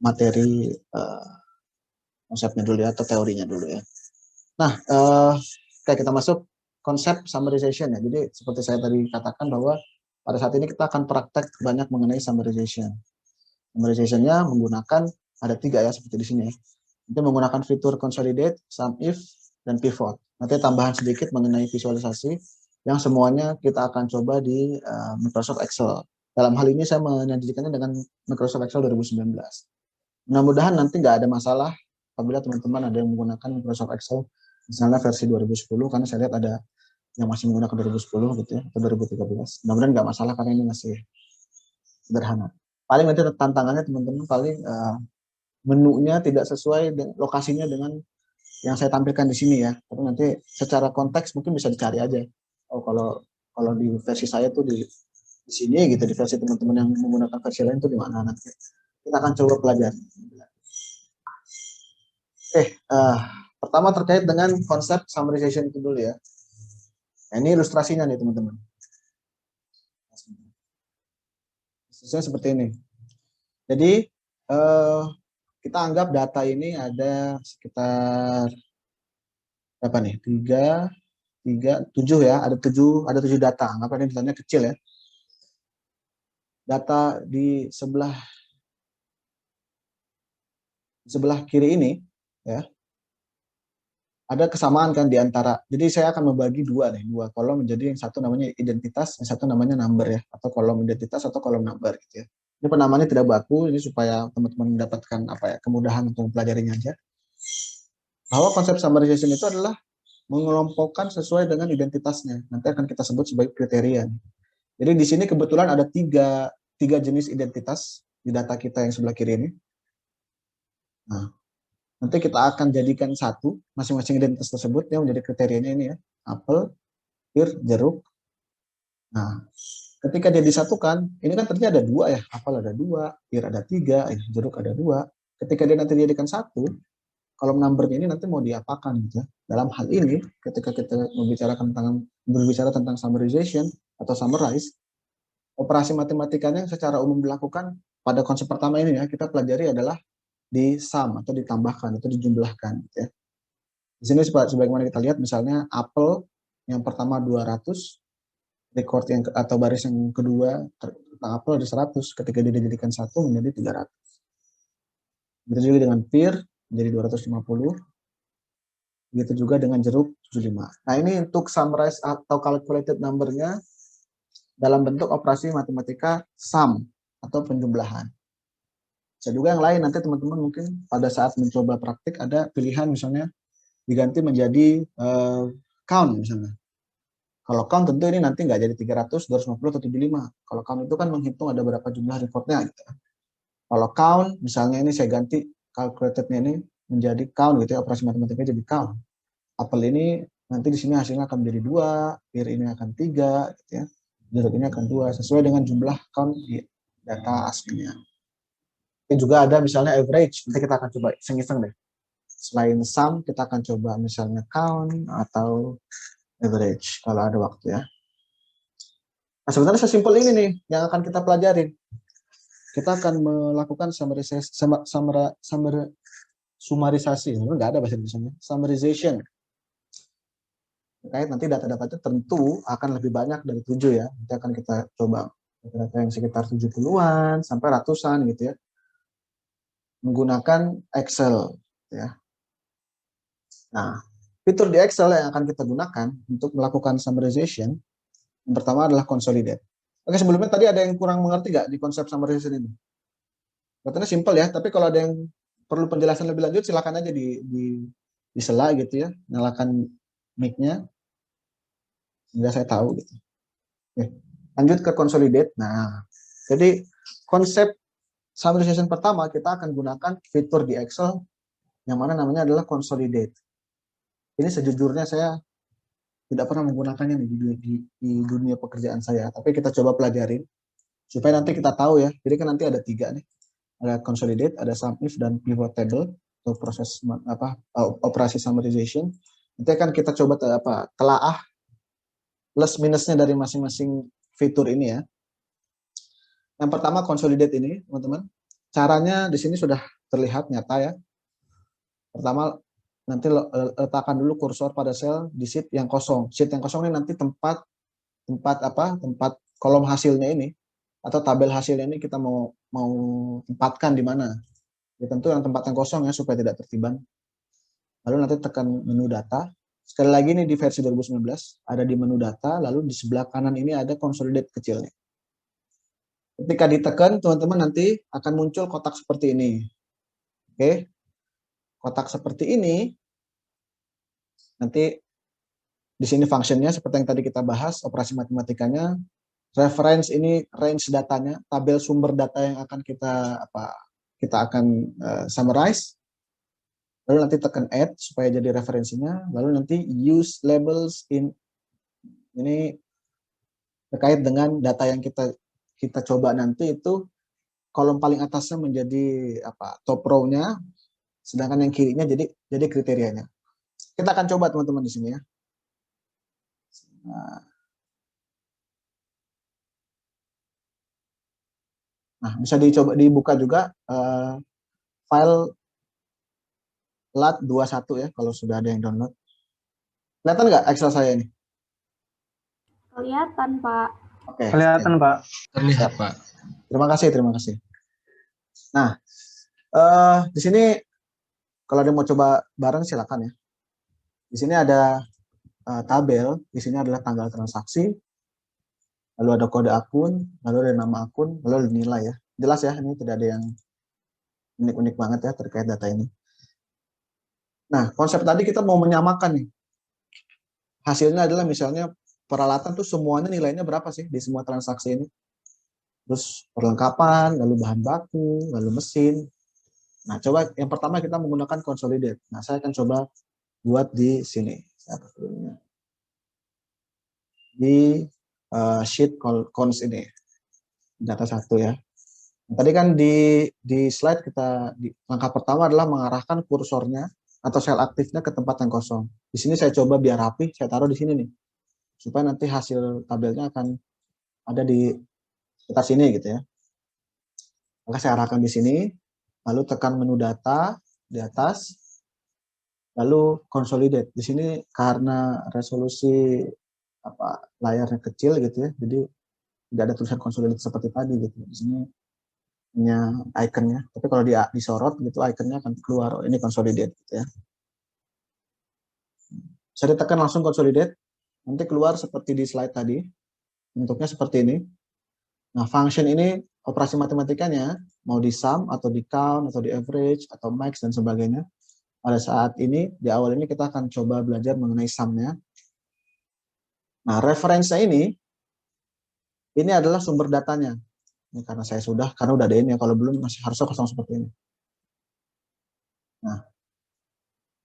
materi konsepnya dulu ya, atau teorinya dulu ya. Nah, kayak kita masuk konsep summarization ya. Jadi seperti saya tadi katakan bahwa pada saat ini kita akan praktek banyak mengenai summarization. Summarization-nya menggunakan ada 3 ya seperti di sini. Itu menggunakan fitur consolidate, sum if, dan pivot. Nanti tambahan sedikit mengenai visualisasi yang semuanya kita akan coba di Microsoft Excel. Dalam hal ini saya menyajikannya dengan Microsoft Excel 2019. Mudah-mudahan nanti nggak ada masalah apabila teman-teman ada yang menggunakan Microsoft Excel misalnya versi 2010, karena saya lihat ada yang masih menggunakan 2010 gitu ya, atau 2013. Mudah-mudahan nggak masalah karena ini masih sederhana. Paling nanti tantangannya teman-teman paling menunya tidak sesuai lokasinya dengan yang saya tampilkan di sini ya. Tapi nanti secara konteks mungkin bisa dicari aja. Oh, kalau di versi saya tuh di sini gitu, di versi teman-teman yang menggunakan versi lain tuh di mana nanti. Kita akan coba pelajari. Pertama terkait dengan konsep summarization itu dulu ya. Nah, ini ilustrasinya nih teman-teman. Ilustrasinya seperti ini. Jadi kita anggap data ini ada sekitar berapa nih? 7 ya. Ada 7 data. Anggap ini datanya kecil ya. Data di sebelah kiri ini ya, ada kesamaan kan di antara. Jadi saya akan membagi dua kolom menjadi yang satu namanya identitas, yang satu namanya number ya, atau kolom identitas atau kolom number gitu ya. Ini penamaannya tidak baku, ini supaya teman-teman mendapatkan kemudahan untuk mempelajarinya aja. Bahwa konsep summarization itu adalah mengelompokkan sesuai dengan identitasnya. Nanti akan kita sebut sebagai kriteria. Jadi di sini kebetulan ada tiga jenis identitas di data kita yang sebelah kiri ini. Nah, nanti kita akan jadikan satu masing-masing identitas tersebut yang menjadi kriterianya ini ya, apel, pir, jeruk. Nah, ketika dia disatukan, ini kan ternyata ada 2 ya, apel ada 2, pir ada 3, jeruk ada 2. Ketika dia nanti dijadikan satu, kolom numbernya ini nanti mau diapakan gitu ya. Dalam hal ini, ketika kita berbicara tentang summarization atau summarize, operasi matematikanya yang secara umum dilakukan pada konsep pertama ini ya, kita pelajari adalah di sum atau ditambahkan atau dijumlahkan gitu ya. Di sini sebagaimana kita lihat misalnya apel yang pertama 200, record yang atau baris yang kedua tentang apel ada 100, ketika dia dijadikan satu menjadi 300. Begitu juga dengan pir menjadi 250. Begitu juga dengan jeruk 75. Nah, ini untuk summarize atau calculated number-nya dalam bentuk operasi matematika sum atau penjumlahan. Bisa juga yang lain, nanti teman-teman mungkin pada saat mencoba praktik ada pilihan misalnya diganti menjadi count misalnya. Kalau count tentu ini nanti nggak jadi 300, 250, atau 75. Kalau count itu kan menghitung ada berapa jumlah recordnya gitu. Kalau count, misalnya ini saya ganti calculated-nya ini menjadi count gitu ya, operasi matematikanya jadi count. Apel ini nanti di sini hasilnya akan menjadi 2, pir ini akan 3 gitu ya. Jeruk ini akan 2 sesuai dengan jumlah count di data aslinya. Ini juga ada misalnya average, nanti kita akan coba iseng-iseng deh. Selain sum, kita akan coba misalnya count atau average kalau ada waktu ya. Nah, sebenarnya sesimpel ini nih yang akan kita pelajari. Kita akan melakukan summarisasi. Nggak ada bahasa Indonesia. Summarization. Terkait nanti data-data itu tentu akan lebih banyak dari 7 ya. Nanti akan kita coba data yang sekitar 70-an sampai ratusan gitu ya. Menggunakan Excel ya. Nah, fitur di Excel yang akan kita gunakan untuk melakukan summarization yang pertama adalah consolidate. Oke, sebelumnya tadi ada yang kurang mengerti nggak di konsep summarization ini? Katanya simpel ya, tapi kalau ada yang perlu penjelasan lebih lanjut silakan aja di sela gitu ya, nyalakan mic-nya sehingga saya tahu gitu. Oke, lanjut ke consolidate. Nah, jadi konsep summarization pertama kita akan gunakan fitur di Excel yang mana namanya adalah consolidate. Ini sejujurnya saya tidak pernah menggunakannya nih di dunia pekerjaan saya, tapi kita coba pelajarin supaya nanti kita tahu ya. Jadi kan nanti ada 3 nih, ada consolidate, ada sum if, dan pivot table untuk proses operasi summarization. Nanti akan kita coba telaah plus minusnya dari masing-masing fitur ini ya. Yang pertama consolidate ini teman-teman, Caranya di sini sudah terlihat nyata ya. Pertama, nanti letakkan dulu kursor pada sel di sheet yang kosong. Sheet yang kosong ini nanti tempat tempat kolom hasilnya ini atau tabel hasilnya ini kita mau tempatkan di mana. Ya, tentu yang tempat yang kosong ya supaya tidak tertiban. Lalu nanti tekan menu data. Sekali lagi nih di versi 2019 ada di menu data, lalu di sebelah kanan ini ada consolidate kecilnya. Ketika ditekan, teman-teman nanti akan muncul kotak seperti ini. Oke, kotak seperti ini nanti di sini functionnya seperti yang tadi kita bahas, operasi matematikanya. Reference ini range datanya, tabel sumber data yang akan kita akan summarize. Lalu nanti tekan add supaya jadi referensinya. Lalu nanti use labels in, ini terkait dengan data yang kita coba nanti itu kolom paling atasnya menjadi top row-nya, sedangkan yang kirinya jadi kriterianya. Kita akan coba teman-teman di sini ya. Nah, bisa dibuka juga file lat21 ya kalau sudah ada yang download. Kelihatan nggak Excel saya ini? Kelihatan, Pak. Oke. Kelihatan, Pak. Terlihat, Pak. Terima kasih. Nah, di sini kalau ada mau coba bareng silakan ya. Di sini ada tabel, di sini adalah tanggal transaksi, lalu ada kode akun, lalu ada nama akun, lalu ada nilai ya. Jelas ya, ini tidak ada yang unik-unik banget ya terkait data ini. Nah, konsep tadi kita mau menyamakan nih. Hasilnya adalah misalnya peralatan tuh semuanya nilainya berapa sih di semua transaksi ini. Terus perlengkapan, lalu bahan baku, lalu mesin. Nah, coba yang pertama kita menggunakan consolidate. Nah, saya akan coba buat di sini. Di sheet cons ini. Data 1 ya. Tadi kan di slide langkah pertama adalah mengarahkan kursornya atau sel aktifnya ke tempat yang kosong. Di sini saya coba biar rapi, saya taruh di sini nih. Supaya nanti hasil tabelnya akan ada di sekitar sini gitu ya. Maka saya arahkan di sini, lalu tekan menu data di atas, lalu consolidate. Di sini karena resolusi layarnya kecil gitu ya, jadi tidak ada tulisan consolidate seperti tadi gitu. Di sini hanya ikonnya, tapi kalau disorot gitu ikonnya akan keluar ini consolidate gitu ya. Saya ditekan langsung consolidate, nanti keluar seperti di slide tadi, bentuknya seperti ini. Nah, function ini operasi matematikanya mau di sum atau di count atau di average atau max dan sebagainya. Pada saat ini di awal ini kita akan coba belajar mengenai sum-nya. Nah, referensinya ini adalah sumber datanya. Ini karena udah ada ini ya, kalau belum masih harusnya kosong seperti ini. Nah,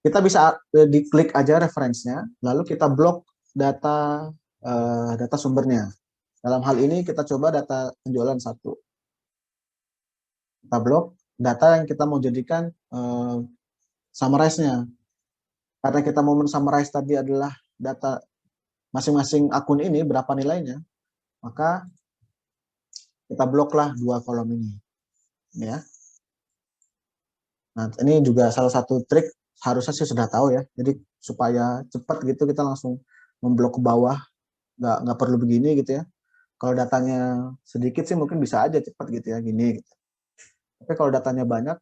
kita bisa diklik aja referensinya, lalu kita blok data sumbernya. Dalam hal ini kita coba data penjualan 1. Kita blok data yang kita mau jadikan summarize-nya. Karena kita mau men-summarize tadi adalah data masing-masing akun ini berapa nilainya, maka kita bloklah 2 kolom ini. Ya. Nah, ini juga salah satu trik, harusnya sih sudah tahu ya. Jadi supaya cepat gitu kita langsung memblok ke bawah, nggak perlu begini gitu ya. Kalau datanya sedikit sih mungkin bisa aja cepat gitu ya, gini gitu. Tapi kalau datanya banyak,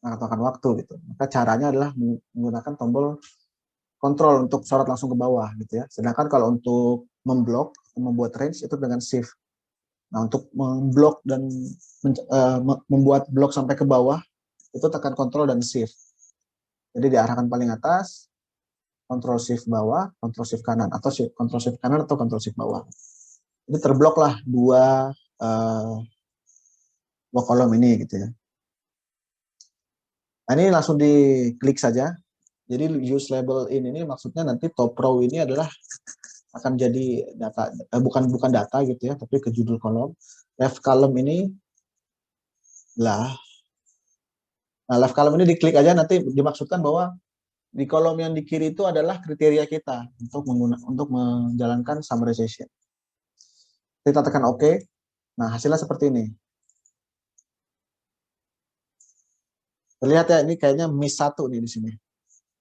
akan waktu gitu. Maka caranya adalah menggunakan tombol kontrol untuk sorot langsung ke bawah gitu ya. Sedangkan kalau untuk memblok, membuat range itu dengan shift. Nah, untuk memblok dan membuat blok sampai ke bawah, itu tekan kontrol dan shift. Jadi diarahkan paling atas, kontrol shift bawah, kontrol shift kanan, atau kontrol shift kanan atau kontrol shift bawah. Jadi terbloklah dua kolom ini gitu ya. Nah, ini langsung diklik saja. Jadi use label ini maksudnya nanti top row ini adalah akan jadi data, bukan data gitu ya, tapi ke judul kolom. Left column ini lah. Nah, left column ini diklik aja, nanti dimaksudkan bahwa di kolom yang di kiri itu adalah kriteria kita untuk menjalankan summarization. Kita tekan OK. Nah, hasilnya seperti ini. Terlihat ya, ini kayaknya miss satu nih di sini.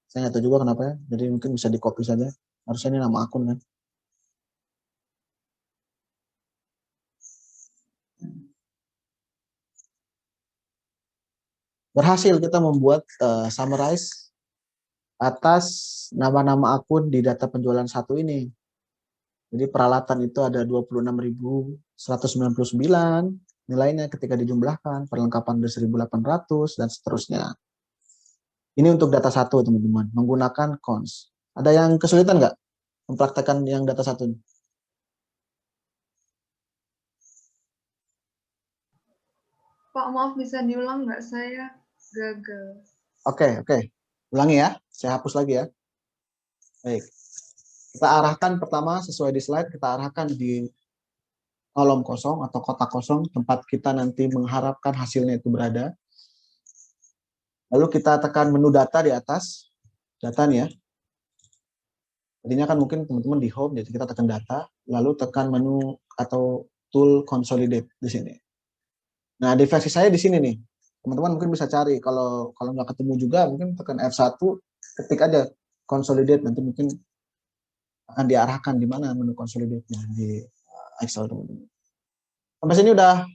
Saya nggak tahu juga kenapa ya. Jadi mungkin bisa di copy saja. Harusnya ini nama akun kan. Berhasil kita membuat summarize atas nama-nama akun di data penjualan satu ini. Jadi peralatan itu ada 26.199, nilainya ketika dijumlahkan, perlengkapan ada 1.800, dan seterusnya. Ini untuk data satu, teman-teman, menggunakan cons. Ada yang kesulitan nggak mempraktekkan yang data satu? Pak, maaf bisa diulang nggak? Saya gagal. Oke. Ulangi ya, saya hapus lagi ya. Baik. Kita arahkan pertama sesuai di slide, kita arahkan di kolom kosong atau kotak kosong tempat kita nanti mengharapkan hasilnya itu berada. Lalu kita tekan menu data di atas, data nih ya. Tadinya kan mungkin teman-teman di home, jadi kita tekan data, lalu tekan menu atau tool consolidate di sini. Nah, di versi saya di sini nih. Teman-teman mungkin bisa cari, kalau nggak ketemu juga, mungkin tekan F1, ketik aja consolidate, nanti mungkin akan diarahkan di mana menu consolidate-nya di Excel teman-teman. Sampai sini udah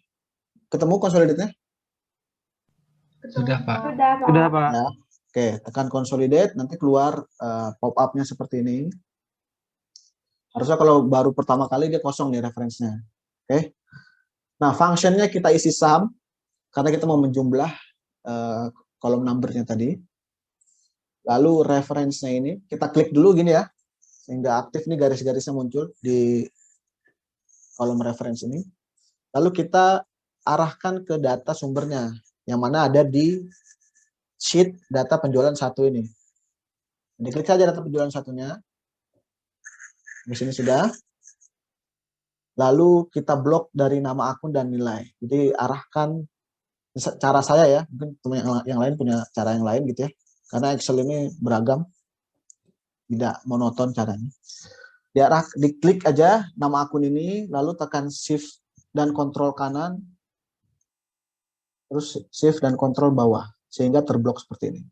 ketemu consolidate-nya? Sudah, Pak. Sudah, Pak. Ya. Oke, tekan consolidate, nanti keluar pop-up-nya seperti ini. Harusnya kalau baru pertama kali dia kosong nih referensinya. Oke. Nah, functionnya kita isi sum, karena kita mau menjumlah kolom number-nya tadi. Lalu referensinya ini, kita klik dulu gini ya, sehingga aktif nih garis-garisnya muncul di kolom reference ini. Lalu kita arahkan ke data sumbernya, yang mana ada di sheet data penjualan satu ini. Diklik saja data penjualan satunya. Di sini sudah. Lalu kita blok dari nama akun dan nilai. Jadi arahkan cara saya ya, mungkin teman yang lain punya cara yang lain gitu ya. Karena Excel ini beragam, tidak monoton caranya. Diklik aja nama akun ini, lalu tekan Shift dan Kontrol kanan, terus Shift dan Kontrol bawah, sehingga terblok seperti ini.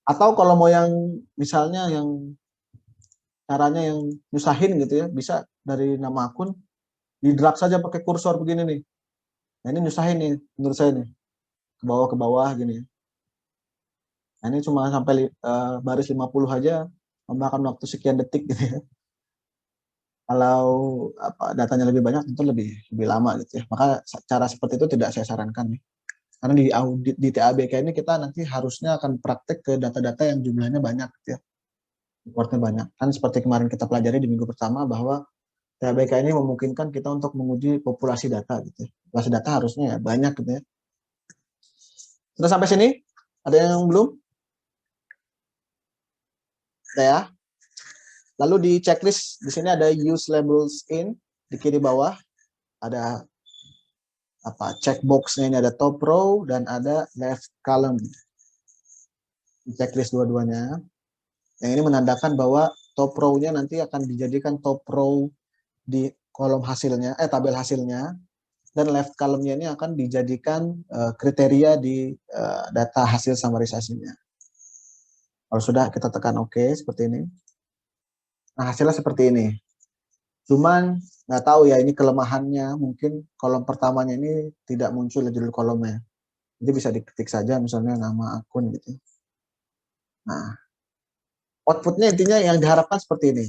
Atau kalau mau yang misalnya yang caranya yang nyusahin gitu ya, bisa dari nama akun di drag saja pakai kursor begini nih. Nah ini nyusahin nih menurut saya nih, ke bawah gini. Nah ini cuma sampai baris 50 aja memakan waktu sekian detik gitu ya. Kalau datanya lebih banyak tentu lebih lama gitu ya. Maka cara seperti itu tidak saya sarankan nih. Karena di audit di TABK ini kita nanti harusnya akan praktek ke data-data yang jumlahnya banyak gitu ya. Reportnya banyak. Kan seperti kemarin kita pelajari di minggu pertama bahwa TABK ini memungkinkan kita untuk menguji populasi data gitu ya. Populasi data harusnya ya banyak gitu ya. Sudah sampai sini? Ada yang belum? Ada ya? Lalu di checklist di sini ada use labels in di kiri bawah, ada checkbox-nya ini ada top row dan ada left column. Di checklist dua-duanya. Yang ini menandakan bahwa top row-nya nanti akan dijadikan top row di kolom hasilnya, tabel hasilnya, dan left column-nya ini akan dijadikan kriteria di data hasil summarisasinya. Kalau sudah kita tekan OK seperti ini. Nah hasilnya seperti ini. Cuman nggak tahu ya ini kelemahannya, mungkin kolom pertamanya ini tidak muncul judul kolomnya. Jadi bisa diketik saja misalnya nama akun gitu. Nah, outputnya intinya yang diharapkan seperti ini.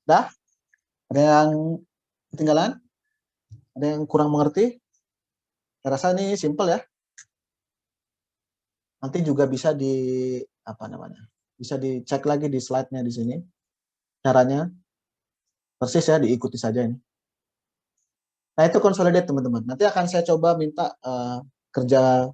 Dah? Ada yang ketinggalan? Ada yang kurang mengerti? Saya rasa ini simple ya. Nanti juga bisa bisa dicek lagi di slide-nya di sini. Caranya persis ya, diikuti saja ini. Nah, itu consolidate teman-teman. Nanti akan saya coba minta kerja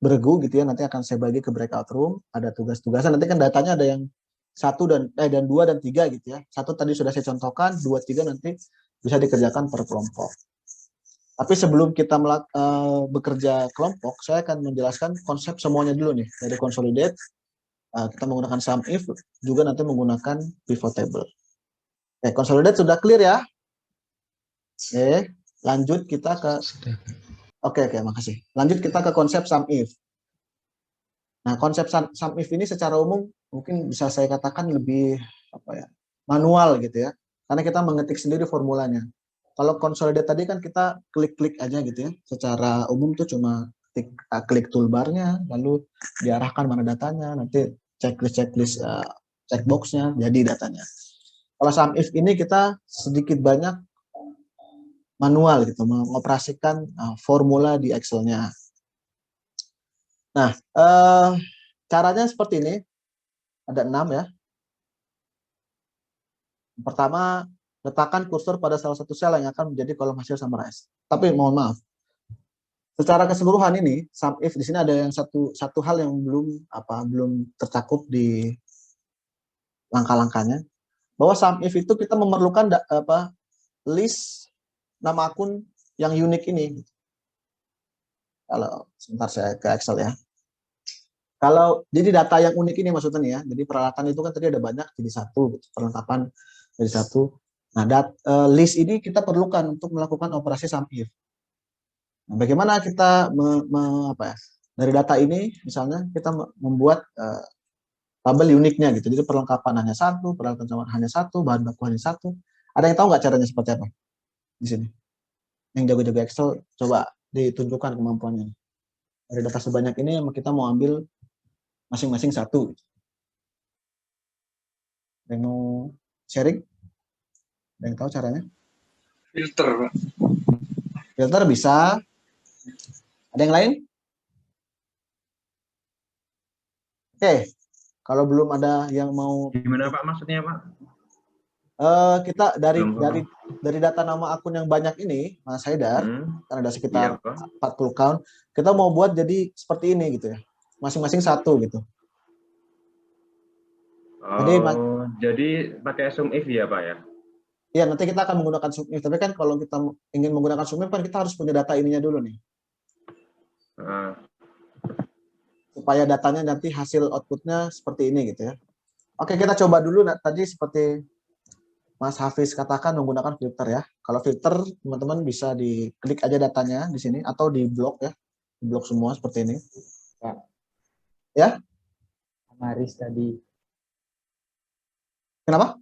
beregu gitu ya. Nanti akan saya bagi ke breakout room, ada tugas-tugasan. Nanti kan datanya ada yang 1 dan 2 dan 3 gitu ya. 1 tadi sudah saya contohkan, 2, 3 nanti bisa dikerjakan per kelompok. Tapi sebelum kita bekerja kelompok, saya akan menjelaskan konsep semuanya dulu nih. Dari consolidate, kita menggunakan sum if, juga nanti menggunakan pivot table. Consolidate sudah clear ya? Oke. Lanjut kita ke Oke, makasih. Lanjut kita ke konsep sum if. Nah, konsep sum if ini secara umum mungkin bisa saya katakan lebih apa ya, manual gitu ya. Karena kita mengetik sendiri formulanya. Kalau consolidate tadi kan kita klik-klik aja gitu ya. Secara umum tuh cuma klik toolbarnya, lalu diarahkan mana datanya, nanti checklist checkboxnya jadi datanya. Kalau sum if ini kita sedikit banyak manual gitu, mengoperasikan formula di Excel-nya. Nah, caranya seperti ini, ada 6 ya. Pertama, letakkan kursor pada salah satu sel yang akan menjadi kolom hasil summarize. Tapi mohon maaf, secara keseluruhan ini sum if di sini ada yang satu hal yang belum tercakup di langkah-langkahnya, bahwa sum if itu kita memerlukan list nama akun yang unik ini. Kalau sebentar saya ke Excel ya. Kalau jadi data yang unik ini maksudnya nih ya, jadi peralatan itu kan tadi ada banyak jadi satu, perlengkapan jadi satu. Nah, list ini kita perlukan untuk melakukan operasi sum if. Nah, bagaimana kita dari data ini misalnya kita membuat tabel uniknya gitu. Jadi perlengkapan hanya satu, peralatan hanya satu, bahan baku hanya satu. Ada yang tahu nggak caranya seperti apa di sini? Yang jago-jago Excel coba ditunjukkan kemampuannya. Dari data sebanyak ini kita mau ambil masing-masing satu. Ada yang mau sharing? Ada yang tahu caranya? Filter, Pak. Filter bisa. Ada yang lain? Oke, kalau belum ada yang mau. Gimana Pak maksudnya Pak? Kita dari data nama akun yang banyak ini, Mas Haidar, kan ada sekitar 40 count, kita mau buat jadi seperti ini gitu ya, masing-masing satu gitu. Jadi pakai sum if ya Pak ya? Iya, nanti kita akan menggunakan sum if, tapi kan kalau kita ingin menggunakan sum if kan kita harus punya data ininya dulu nih. Supaya datanya nanti hasil outputnya seperti ini gitu ya. Oke, kita coba dulu tadi seperti Mas Hafiz katakan menggunakan filter ya. Kalau filter teman-teman bisa diklik aja datanya di sini atau di blok ya. Di blok semua seperti ini. Pak. Ya? Maris tadi. Kenapa?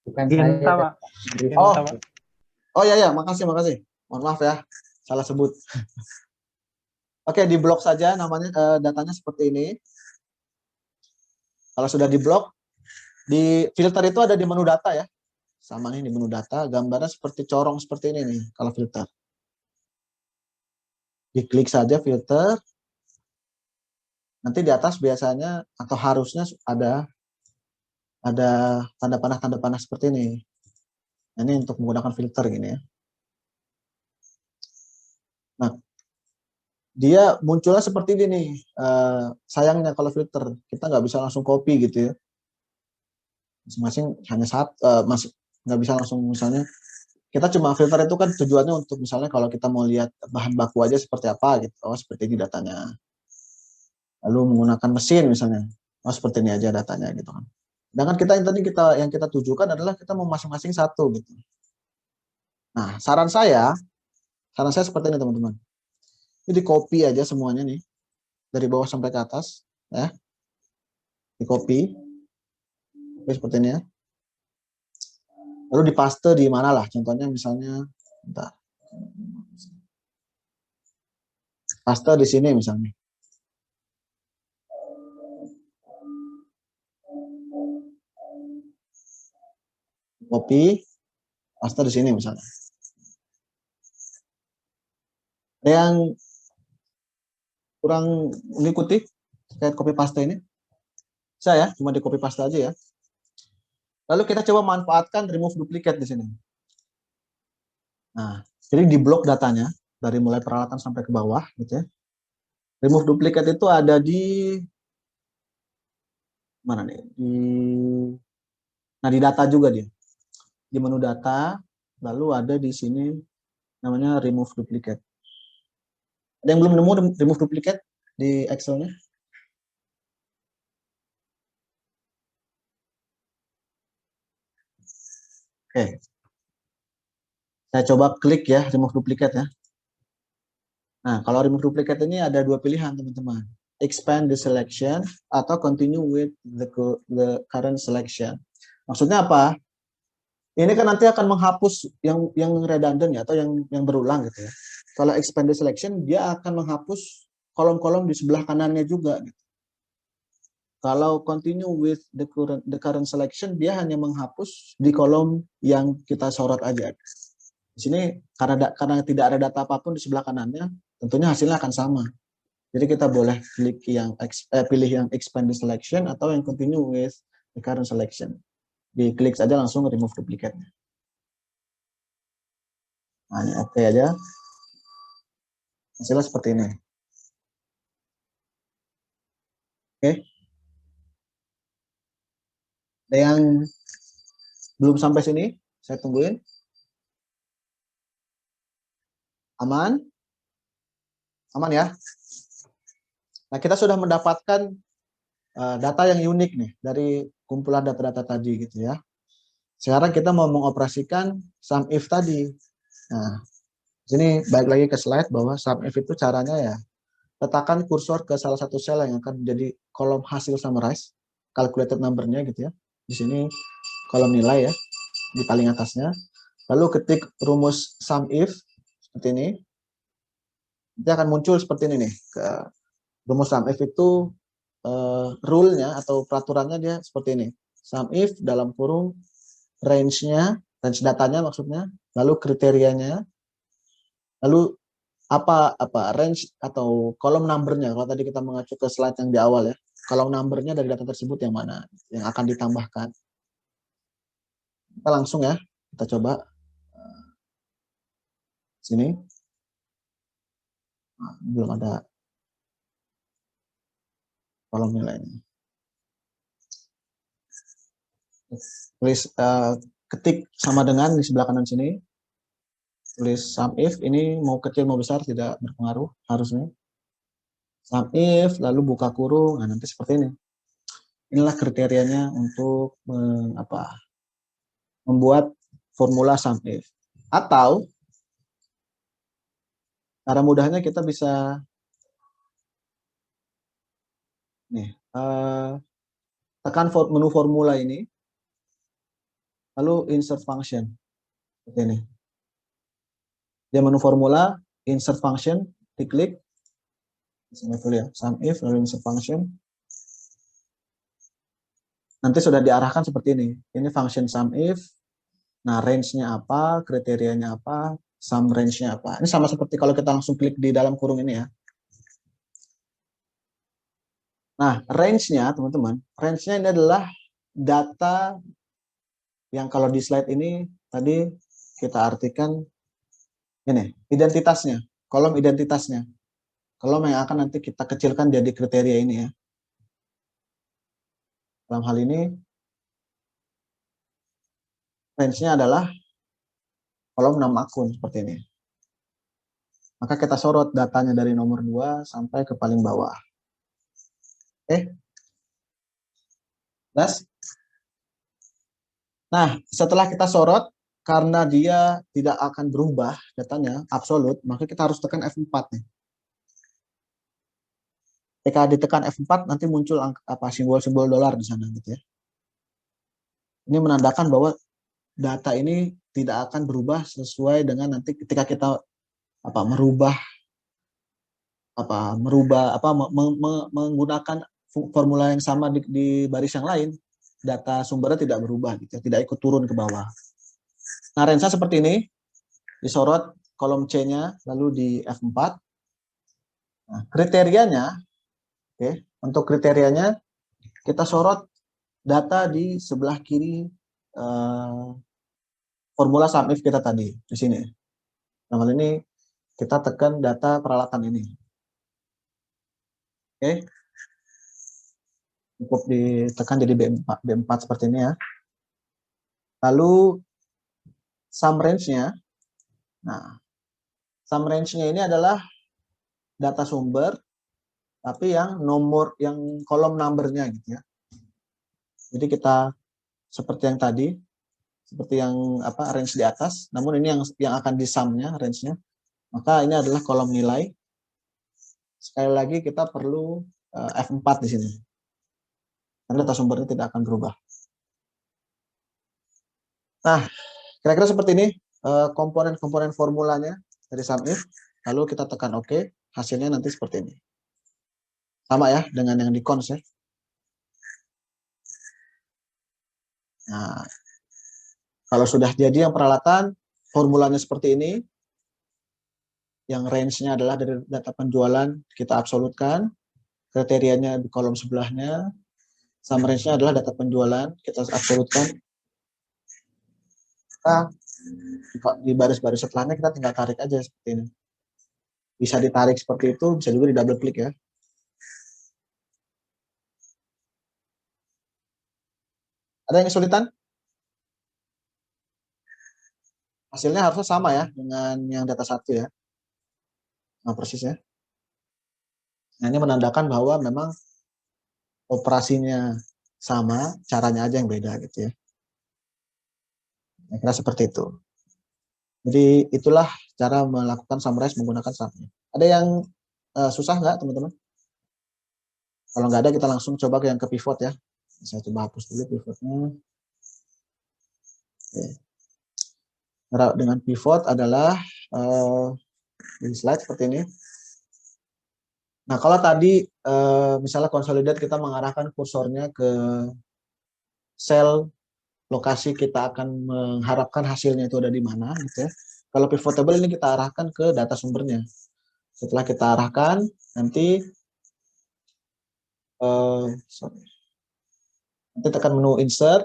Bukan saya, Pak. Oh ya, makasih. Mohon maaf ya, salah sebut. Oke, di blok saja namanya datanya seperti ini. Kalau sudah di blok, di filter itu ada di menu data ya. Sama nih di menu data, gambarnya seperti corong seperti ini nih kalau filter. Diklik saja filter. Nanti di atas biasanya atau harusnya ada tanda panah seperti ini. Ini untuk menggunakan filter gini ya. Nah, dia munculnya seperti ini nih. Sayangnya kalau filter kita nggak bisa langsung copy gitu ya. Masing-masing hanya nggak bisa langsung misalnya. Kita cuma filter itu kan tujuannya untuk misalnya kalau kita mau lihat bahan baku aja seperti apa gitu. Oh seperti ini datanya. Lalu menggunakan mesin misalnya. Oh seperti ini aja datanya gitu kan. Sedangkan yang kita tujukan adalah kita mau masing-masing satu gitu. Nah, saran saya seperti ini teman-teman. Ini di copy aja semuanya nih dari bawah sampai ke atas ya. Di copy seperti ini ya. Lalu dipaste di mana lah? Contohnya misalnya paste di sini misalnya. Copy, paste di sini misalnya. Ada yang kurang mengikuti kayak copy paste ini? Saya cuma di copy paste aja ya. Lalu kita coba manfaatkan remove duplicate di sini. Nah, jadi di blok datanya dari mulai peralatan sampai ke bawah gitu ya. Remove duplicate itu ada di mana nih? Di data juga dia. Di menu data, lalu ada di sini namanya remove duplicate. Ada yang belum nemu remove duplicate di Excel-nya? Oke. Saya coba klik ya, remove duplicate ya. Nah, kalau remove duplicate ini ada dua pilihan, teman-teman. Expand the selection atau continue with the current selection. Maksudnya apa? Ini kan nanti akan menghapus yang redundant ya, atau yang berulang gitu ya. Kalau expand the selection, dia akan menghapus kolom-kolom di sebelah kanannya juga. Gitu. Kalau continue with the current selection, dia hanya menghapus di kolom yang kita sorot aja. Di sini karena tidak ada data apapun di sebelah kanannya, tentunya hasilnya akan sama. Jadi kita boleh klik pilih yang expand the selection atau yang continue with the current selection. Diklik saja langsung remove duplicate. Nah, ini oke aja. Hasilnya seperti ini. Oke. Ada yang belum sampai sini? Saya tungguin. Aman? Aman ya? Nah, kita sudah mendapatkan data yang unik nih dari kumpulan data-data tadi gitu ya. Sekarang kita mau mengoperasikan SUMIF tadi. Nah, sini balik lagi ke slide bahwa SUMIF itu caranya ya, letakkan kursor ke salah satu sel yang akan menjadi kolom hasil summarize, calculated number-nya gitu ya. Di sini kolom nilai ya, di paling atasnya. Lalu ketik rumus SUMIF seperti ini. Nanti akan muncul seperti ini nih. Rumus SUMIF itu rule-nya atau peraturannya dia seperti ini. SUMIF dalam kurung range-nya, range datanya maksudnya, lalu kriterianya, lalu apa range atau kolom number-nya. Kalau tadi kita mengacu ke slide yang di awal ya, kolom number-nya dari data tersebut yang mana yang akan ditambahkan. Kita langsung ya, kita coba sini. Nah, belum ada kolom nilainya. Tulis ketik sama dengan di sebelah kanan sini. Tulis SUMIF, ini mau kecil mau besar tidak berpengaruh harusnya. SUMIF lalu buka kurung. Nah, nanti seperti ini. Inilah kriterianya untuk membuat formula SUMIF. Atau cara mudahnya kita bisa nih, tekan menu formula ini, lalu insert function seperti ini. Dia menu formula, insert function, diklik, ya, SUMIF lalu insert function. Nanti sudah diarahkan seperti ini. Ini function SUMIF. Nah, range-nya apa, kriterianya apa, sum range-nya apa. Ini sama seperti kalau kita langsung klik di dalam kurung ini ya. Nah, range-nya teman-teman, range-nya ini adalah data yang kalau di slide ini tadi kita artikan ini, identitasnya, kolom identitasnya. Kolom yang akan nanti kita kecilkan jadi kriteria ini ya. Dalam hal ini, range-nya adalah kolom 6 akun seperti ini. Maka kita sorot datanya dari nomor 2 sampai ke paling bawah. Oke. Nah, setelah kita sorot, karena dia tidak akan berubah datanya, absolut, maka kita harus tekan F4 nih. Ketika ditekan F4, nanti muncul simbol-simbol dolar di sana gitu ya. Ini menandakan bahwa data ini tidak akan berubah sesuai dengan nanti ketika kita menggunakan formula yang sama di baris yang lain, data sumbernya tidak berubah gitu, tidak ikut turun ke bawah. Nah, range-nya seperti ini, disorot kolom C-nya, lalu di F4. Nah, kriterianya, oke, untuk kriterianya kita sorot data di sebelah kiri formula SUMIF kita tadi di sini. Nah, ini kita tekan data peralatan ini. Oke. Cukup ditekan jadi B4 seperti ini ya. Lalu sum range-nya. Nah, sum range-nya ini adalah data sumber tapi yang kolom number-nya gitu ya. Jadi kita seperti yang tadi seperti yang range di atas, namun ini yang akan disumnya range-nya. Maka ini adalah kolom nilai. Sekali lagi kita perlu F4 di sini. Karena data sumbernya tidak akan berubah. Nah, kira-kira seperti ini komponen-komponen formulanya dari SUMIF. Lalu kita tekan OK, hasilnya nanti seperti ini. Sama ya dengan yang di cons ya. Nah, kalau sudah jadi yang peralatan, formulanya seperti ini. Yang range-nya adalah dari data penjualan, kita absolutkan. Kriterianya di kolom sebelahnya. Sama range-nya adalah data penjualan, kita absolutkan. Nah, di baris-baris setelahnya kita tinggal tarik aja seperti ini. Bisa ditarik seperti itu, bisa juga di double klik ya. Ada yang kesulitan? Hasilnya harusnya sama ya dengan yang data 1 ya. Nah, persis ya. Nah, ini menandakan bahwa memang operasinya sama, caranya aja yang beda gitu ya. Kira seperti itu. Jadi itulah cara melakukan summarize menggunakan SUMIF. Ada yang susah nggak teman-teman? Kalau nggak ada kita langsung coba ke yang ke pivot ya. Saya coba hapus dulu pivotnya. Oke. Dengan pivot adalah di slide seperti ini. Nah, kalau tadi misalnya consolidate kita mengarahkan kursornya ke sel lokasi kita akan mengharapkan hasilnya itu ada di mana gitu ya. Kalau pivot table ini kita arahkan ke data sumbernya. Setelah kita arahkan, nanti nanti tekan menu insert,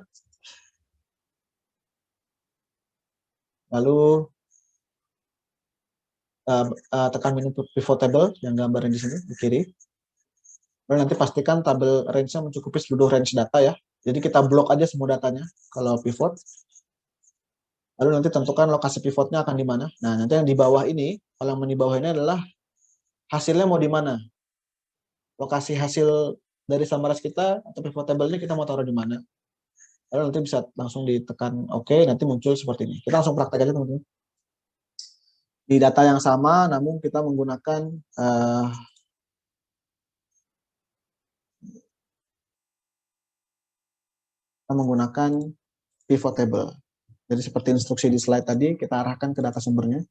lalu tekan menu pivot table yang gambarnya di sini di kiri. Lalu nanti pastikan tabel range-nya mencukupi seluruh range data ya. Jadi kita blok aja semua datanya kalau pivot. Lalu nanti tentukan lokasi pivotnya akan di mana. Nah, nanti yang di bawah ini, halaman di bawah ini adalah hasilnya mau di mana. Lokasi hasil dari summarize kita atau pivot table ini kita mau taruh di mana. Lalu nanti bisa langsung ditekan OK, nanti muncul seperti ini. Kita langsung praktek aja teman-teman. Di data yang sama, namun kita menggunakan pivot table. Jadi seperti instruksi di slide tadi, kita arahkan ke data sumbernya.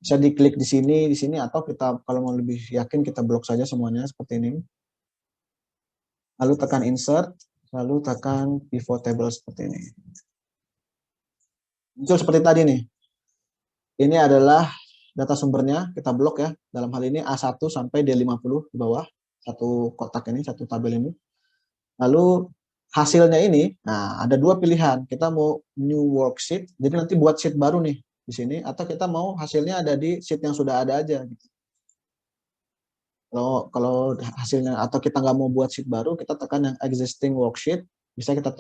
Bisa diklik di sini, atau kita kalau mau lebih yakin kita blok saja semuanya seperti ini. Lalu tekan insert, lalu tekan pivot table seperti ini. Muncul seperti tadi nih. Ini adalah data sumbernya, kita blok ya. Dalam hal ini A1 sampai D50 di bawah, satu kotak ini, satu tabel ini. Lalu hasilnya ini, nah ada dua pilihan. Kita mau new worksheet, jadi nanti buat sheet baru nih di sini, atau kita mau hasilnya ada di sheet yang sudah ada aja. Gitu. Kalau hasilnya atau kita nggak mau buat sheet baru, kita tekan yang existing worksheet, bisa kita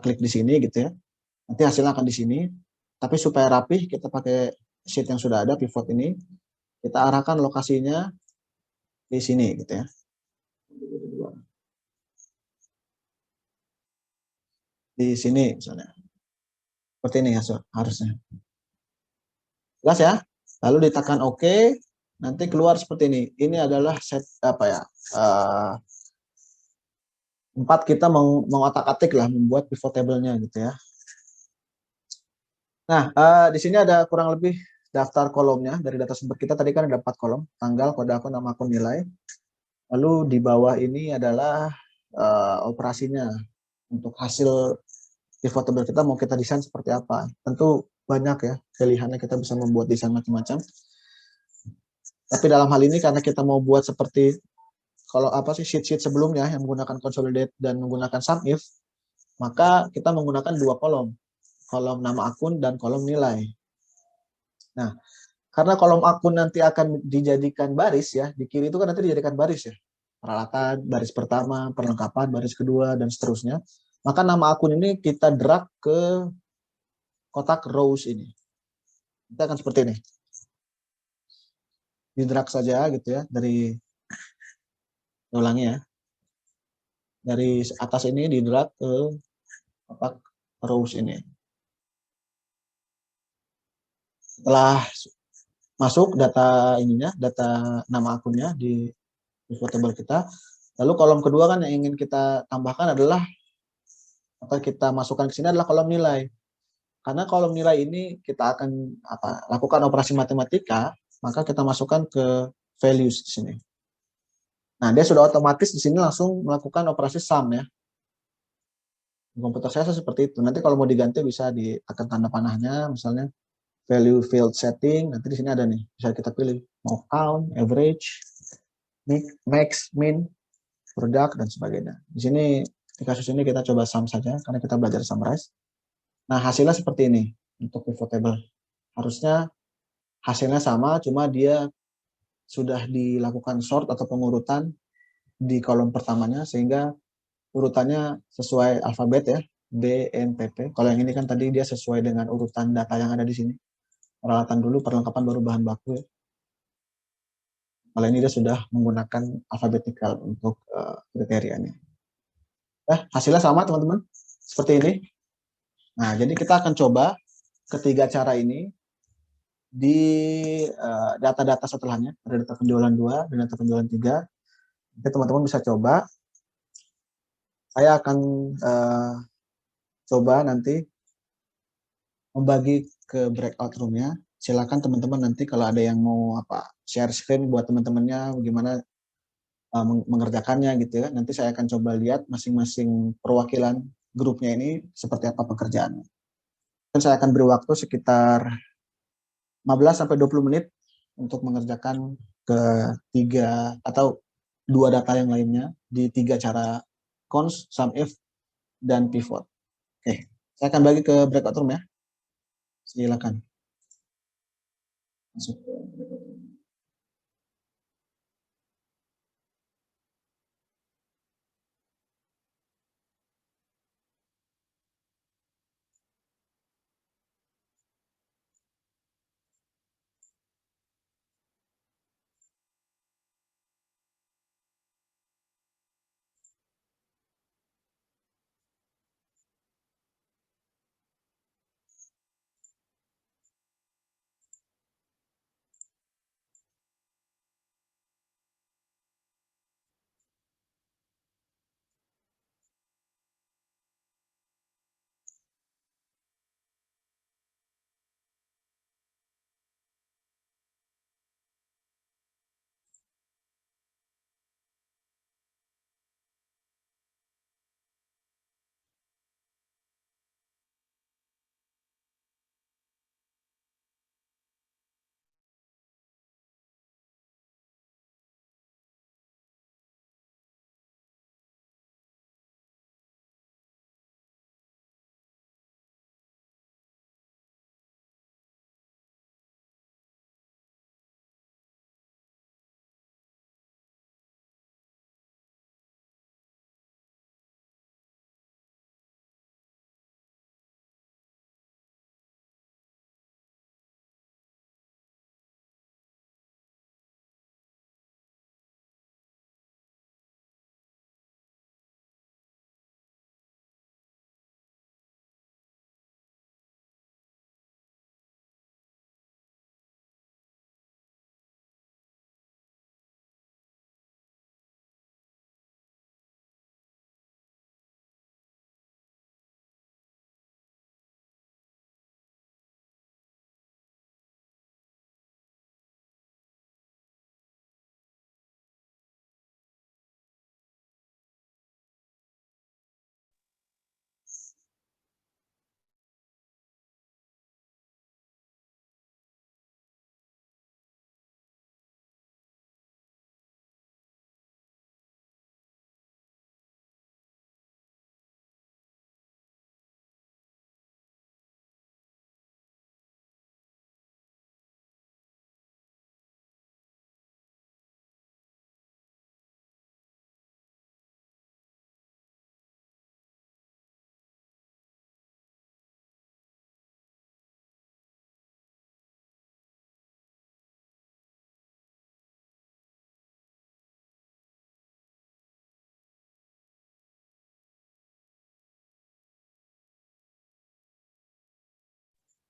klik di sini gitu ya. Nanti hasilnya akan di sini. Tapi supaya rapih, kita pakai sheet yang sudah ada, pivot ini, kita arahkan lokasinya di sini gitu ya. Di sini misalnya. Seperti ini ya harusnya. Jelas ya? Lalu ditekan OK, nanti keluar seperti ini. Ini adalah set tempat kita mengotak-atik lah, membuat pivot table-nya gitu ya. Nah, di sini ada kurang lebih daftar kolomnya dari data sumber kita. Tadi kan ada 4 kolom, tanggal, kode akun, nama akun, nilai. Lalu di bawah ini adalah operasinya. Untuk hasil pivot table kita mau kita desain seperti apa. Tentu banyak ya pilihannya, kita bisa membuat desain macam-macam. Tapi dalam hal ini karena kita mau buat seperti kalau sheet-sheet sebelumnya yang menggunakan consolidate dan menggunakan SUMIF, maka kita menggunakan 2 kolom. Kolom nama akun dan kolom nilai. Nah, karena kolom akun nanti akan dijadikan baris ya, di kiri itu kan nanti dijadikan baris ya. Peralatan, baris pertama, perlengkapan, baris kedua, dan seterusnya. Maka nama akun ini kita drag ke kotak rows ini. Kita akan seperti ini. Di drag saja gitu ya, ulangi ya. Dari atas ini di drag ke kotak rows ini. Setelah masuk data ininya, data nama akunnya di pivot table kita, lalu kolom kedua kan yang ingin kita tambahkan adalah atau kita masukkan ke sini adalah kolom nilai. Karena kolom nilai ini kita akan lakukan operasi matematika, maka kita masukkan ke values di sini. Nah, dia sudah otomatis di sini langsung melakukan operasi sum ya. Di komputer saya seperti itu. Nanti kalau mau diganti bisa ditekan tanda panahnya, misalnya value field setting, nanti di sini ada nih, bisa kita pilih mau count, average, max, min, product, dan sebagainya. Di sini, di kasus ini kita coba sum saja, karena kita belajar summarize. Nah, hasilnya seperti ini untuk pivot table. Harusnya hasilnya sama, cuma dia sudah dilakukan sort atau pengurutan di kolom pertamanya, sehingga urutannya sesuai alfabet ya, B, N, P, P. Kalau yang ini kan tadi dia sesuai dengan urutan data yang ada di sini. Peralatan dulu, perlengkapan baru bahan baku ya. Kalau ini dia sudah menggunakan alfabetikal untuk kriterianya. Hasilnya sama teman-teman, seperti ini. Nah, jadi kita akan coba ketiga cara ini di data-data setelahnya, ada data penjualan 2 dan data penjualan 3. Jadi teman-teman bisa coba. Saya akan coba nanti membagi ke breakout room-nya. Silakan teman-teman nanti kalau ada yang mau share screen buat teman-temannya bagaimana mengerjakannya gitu ya. Nanti saya akan coba lihat masing-masing perwakilan grupnya ini seperti apa pekerjaannya. Dan saya akan beri waktu sekitar 15 sampai 20 menit untuk mengerjakan ketiga atau dua data yang lainnya di tiga cara cons, sum if, dan pivot. Oke, saya akan bagi ke breakout room ya. Silakan. Masuk ke breakout room.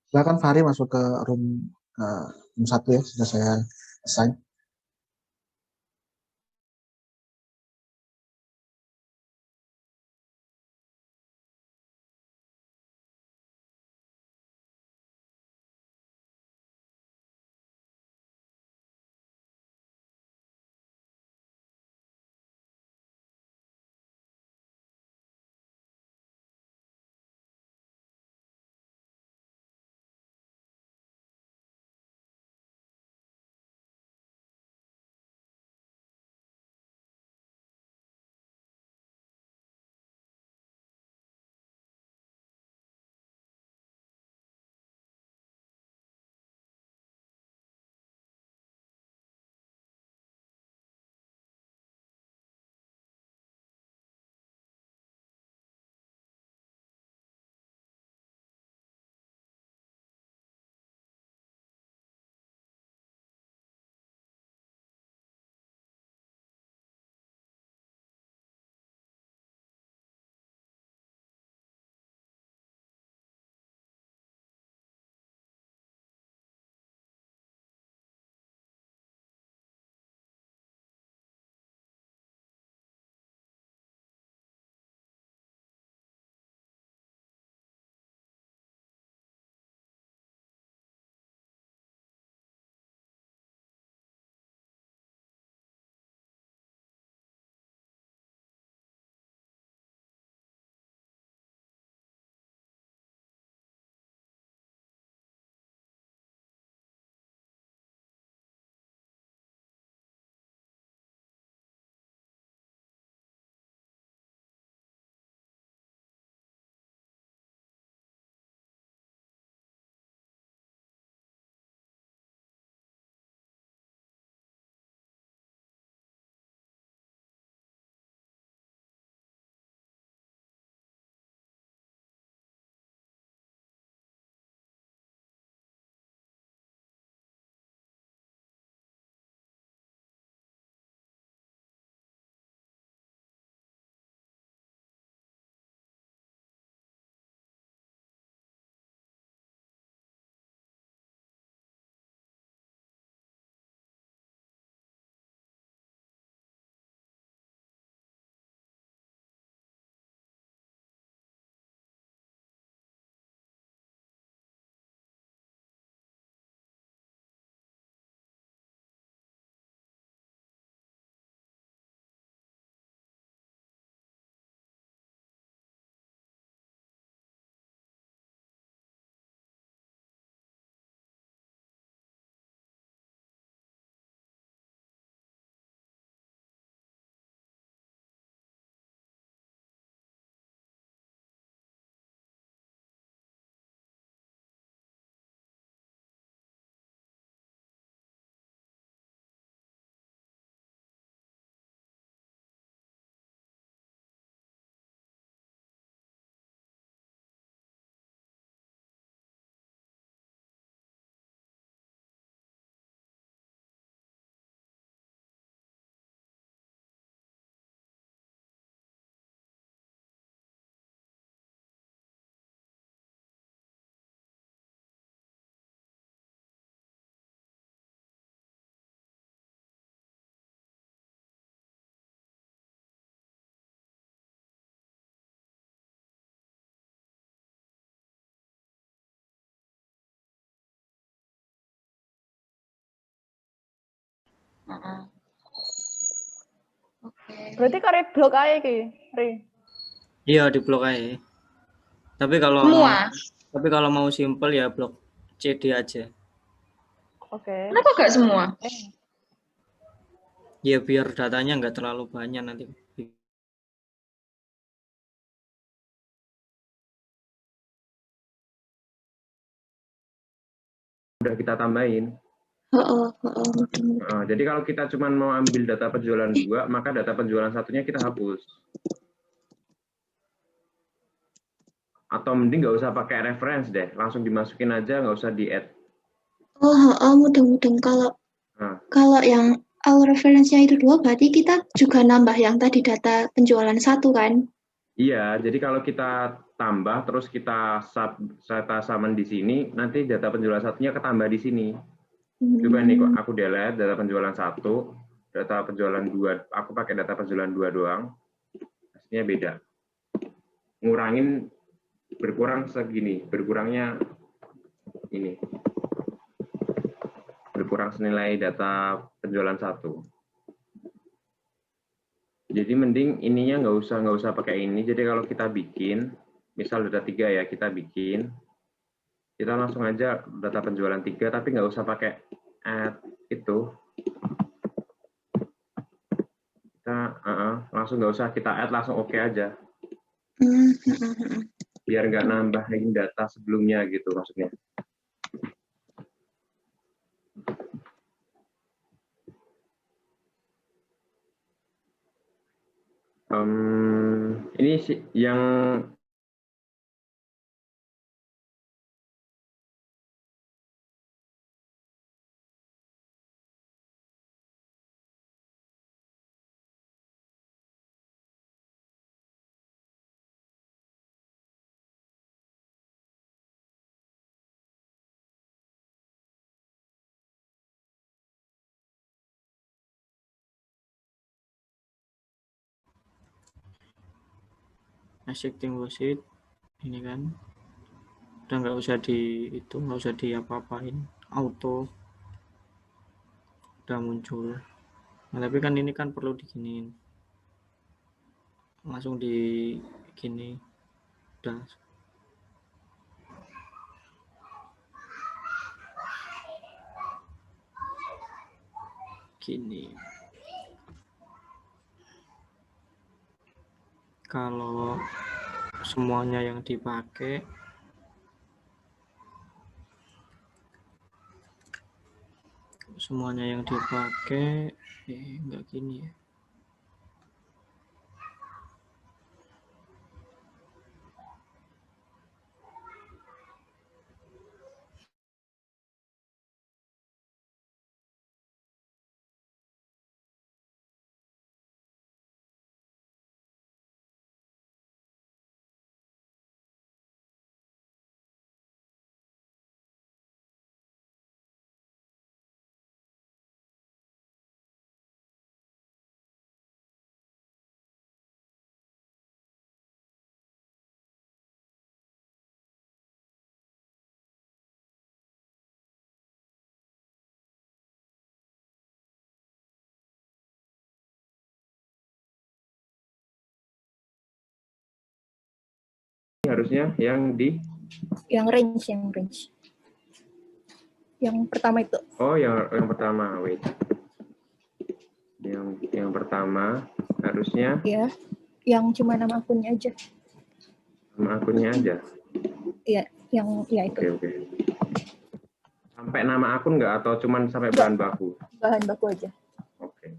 Silakan Fahri masuk ke room 1 ya, sudah saya assign. Berarti karya blok aja ki, Ri. Iya di blok aja. Tapi kalau mau simple ya blok CD aja. Oke. Kenapa gak semua? Ya biar datanya nggak terlalu banyak nanti. Udah kita tambahin. Jadi kalau kita cuma mau ambil data penjualan 2, maka data penjualan 1-nya kita hapus. Atau mending nggak usah pakai reference deh, langsung dimasukin aja, nggak usah di-add. Mudah-mudahan kalau yang our reference-nya itu 2, berarti kita juga nambah yang tadi data penjualan 1 kan? Iya, jadi kalau kita tambah terus kita summon di sini, nanti data penjualan satunya ketambah di sini. Coba nih kok aku delete data penjualan 1, data penjualan 2, aku pakai data penjualan 2 doang. Hasilnya beda. Ngurangin berkurang segini, berkurangnya ini. Berkurang senilai data penjualan 1. Jadi mending ininya nggak usah pakai ini. Jadi kalau kita bikin, misal data 3 ya, kita bikin, kita langsung aja data penjualan 3, tapi nggak usah pakai add itu. Kita langsung nggak usah kita add, langsung oke aja. Biar nggak nambahin data sebelumnya gitu maksudnya. Ini sih yang extinguished ini kan udah nggak usah nggak usah diapa-apain, auto udah muncul. Nah, tapi kan ini kan perlu diginiin, langsung di gini udah gini. Kalau semuanya yang dipakai enggak gini ya. harusnya yang di range. Yang pertama itu. Oh, yang pertama, wait. Yang pertama harusnya Ya, yang cuma nama akunnya aja. nama akunnya aja. Iya, yang ya itu. Oke. Sampai nama akun nggak atau cuman sampai bahan baku? Bahan baku aja. Oke.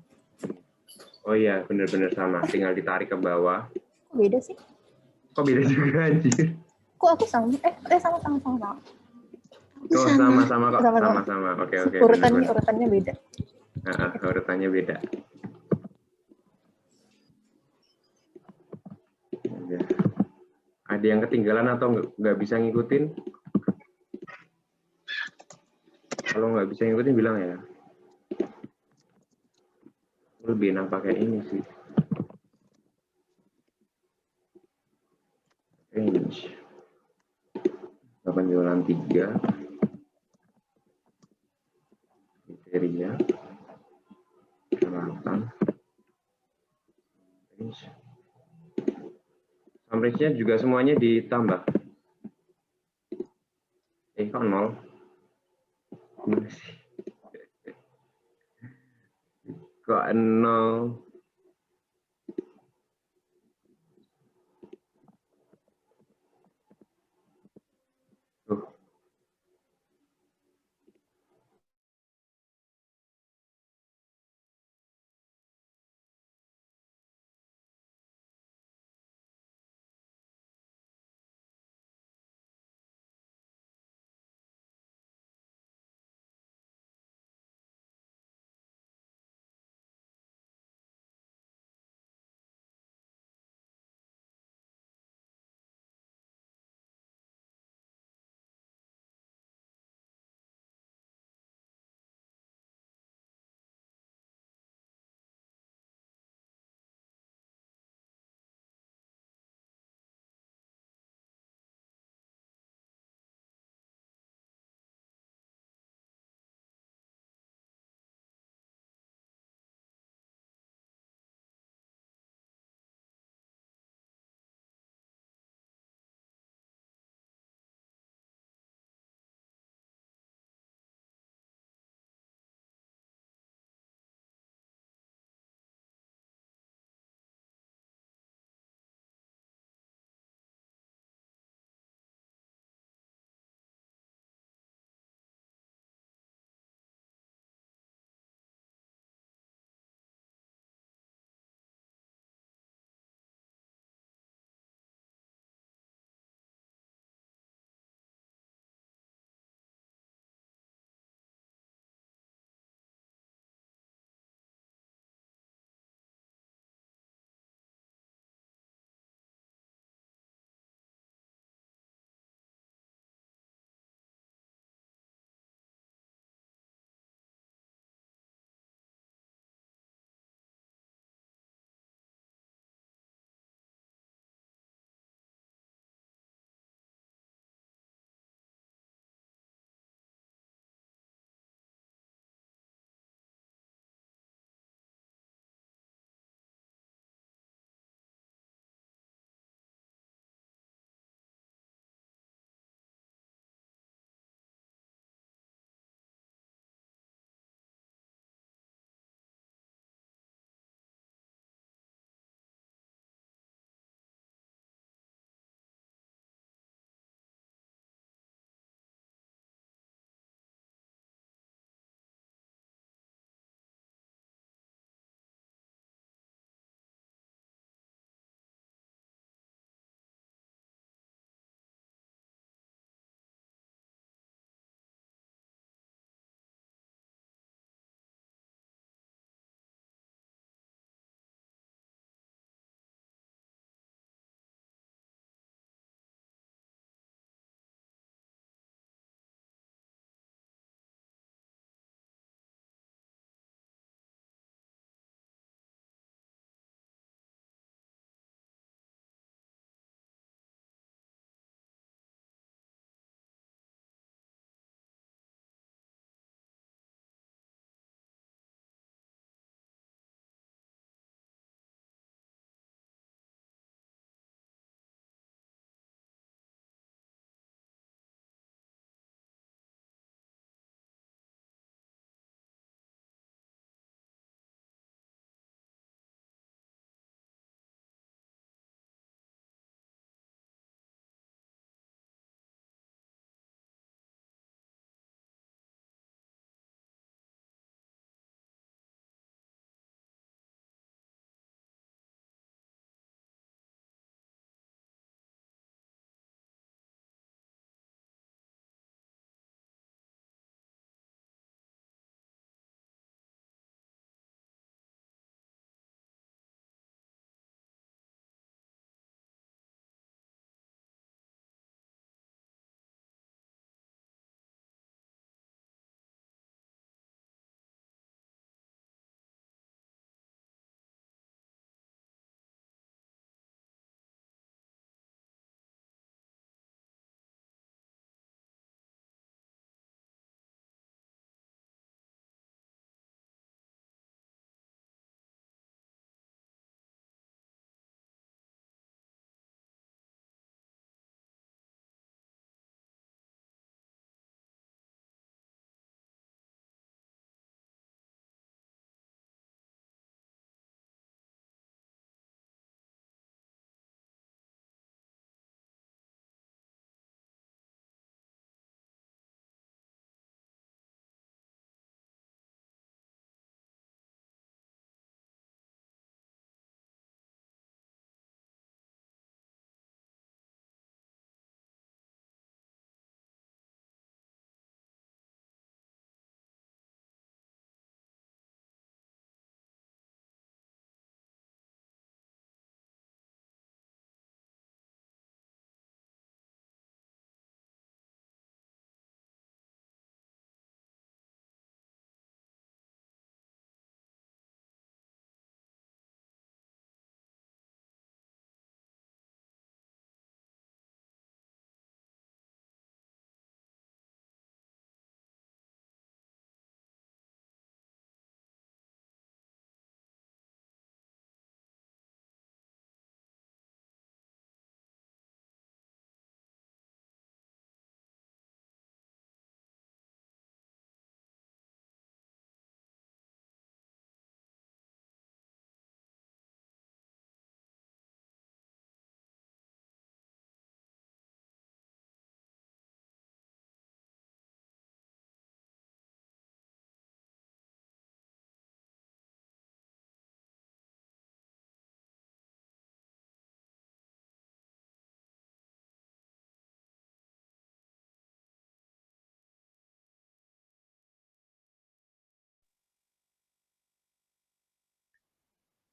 Oh iya, benar-benar sama. Tinggal ditarik ke bawah. Kok beda sih? Kok beda juga anjir? Kok aku sama? Sama. Oh, sama kok. Sama-sama. Sama. Oke. Urutannya beda. Urutannya beda. Ya. Ada yang ketinggalan atau nggak bisa ngikutin? Kalau nggak bisa ngikutin bilang ya. Lebih enak pakai ini sih. Range. Penjualan 3. Kriteria. Peralatan. Range. Range-nya juga semuanya ditambah. Kok 0? Gimana sih? Kok 0?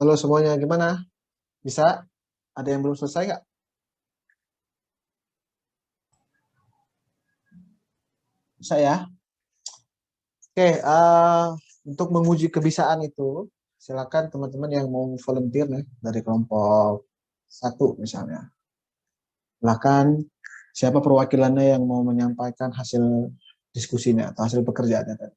Halo semuanya, gimana? Bisa? Ada yang belum selesai nggak? Bisa ya? Oke, untuk menguji kebisaan itu, silakan teman-teman yang mau volunteer nih dari kelompok 1 misalnya. Silakan siapa perwakilannya yang mau menyampaikan hasil diskusinya atau hasil pekerjaannya tadi.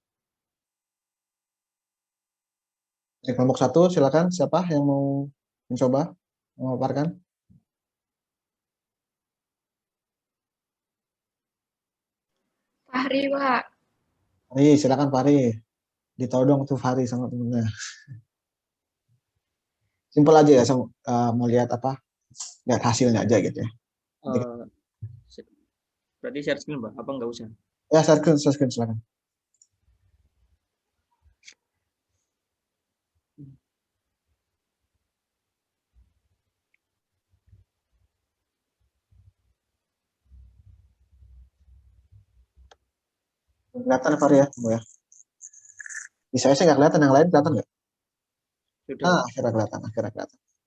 Dari kelompok 1 silakan siapa yang mau mencoba memaparkan? Fahri, Pak. Fahri, silakan Fahri. Ditodong tuh Fahri sama temennya. Simpel aja ya, mau lihat apa? Lihat hasilnya aja gitu ya. Berarti share screen, Pak? Apa nggak usah? Ya, share screen silakan. Kelihatan Fahri ya, Bu ya. Bisa saya nggak kelihatan, yang lain kelihatan nggak? Sudah. Akhirnya kelihatan.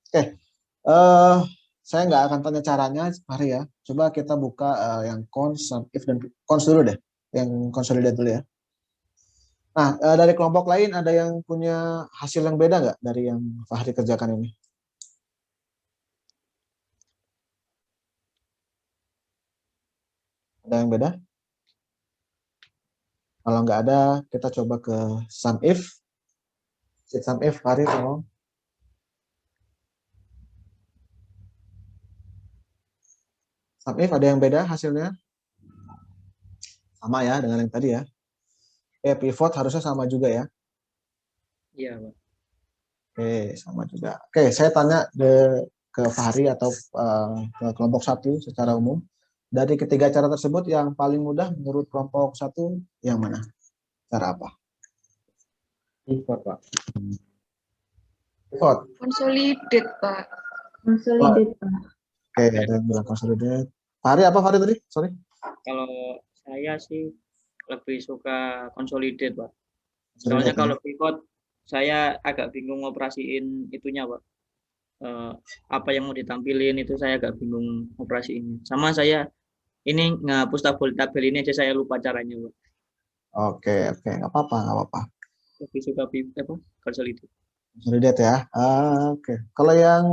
Oke. Saya nggak akan tanya caranya, Fahri ya. Coba kita buka yang cons, sum, if, dan cons dulu deh. Yang consolidate dulu ya. Nah, dari kelompok lain ada yang punya hasil yang beda nggak dari yang Fahri kerjakan ini? Ada yang beda? Kalau nggak ada, kita coba ke sum if. Sum if, Fahri tolong. Sum if ada yang beda hasilnya? Sama ya dengan yang tadi ya. Pivot harusnya sama juga ya. Iya, Pak. Oke, sama juga. Oke, saya tanya ke Fahri atau ke kelompok 1 secara umum. Dari ketiga cara tersebut yang paling mudah menurut kelompok 1 yang mana? Cara apa? Pivot, Pak. Pivot. Consolidate, Pak. Consolidate, Pak. Oke, ada yang bilang consolidate. Fahri apa Fahri tadi? Sorry. Kalau saya sih lebih suka consolidate, Pak. Consolidate, Soalnya ya. kalau pivot, saya agak bingung operasiin itunya, Pak. Apa yang mau ditampilin itu saya agak bingung operasiinnya. Sama saya ini ngapus tabel ini aja saya lupa caranya, Pak. Oke, nggak apa-apa. Lebih suka consolidate. Consolidate ya. Oke. Kalau yang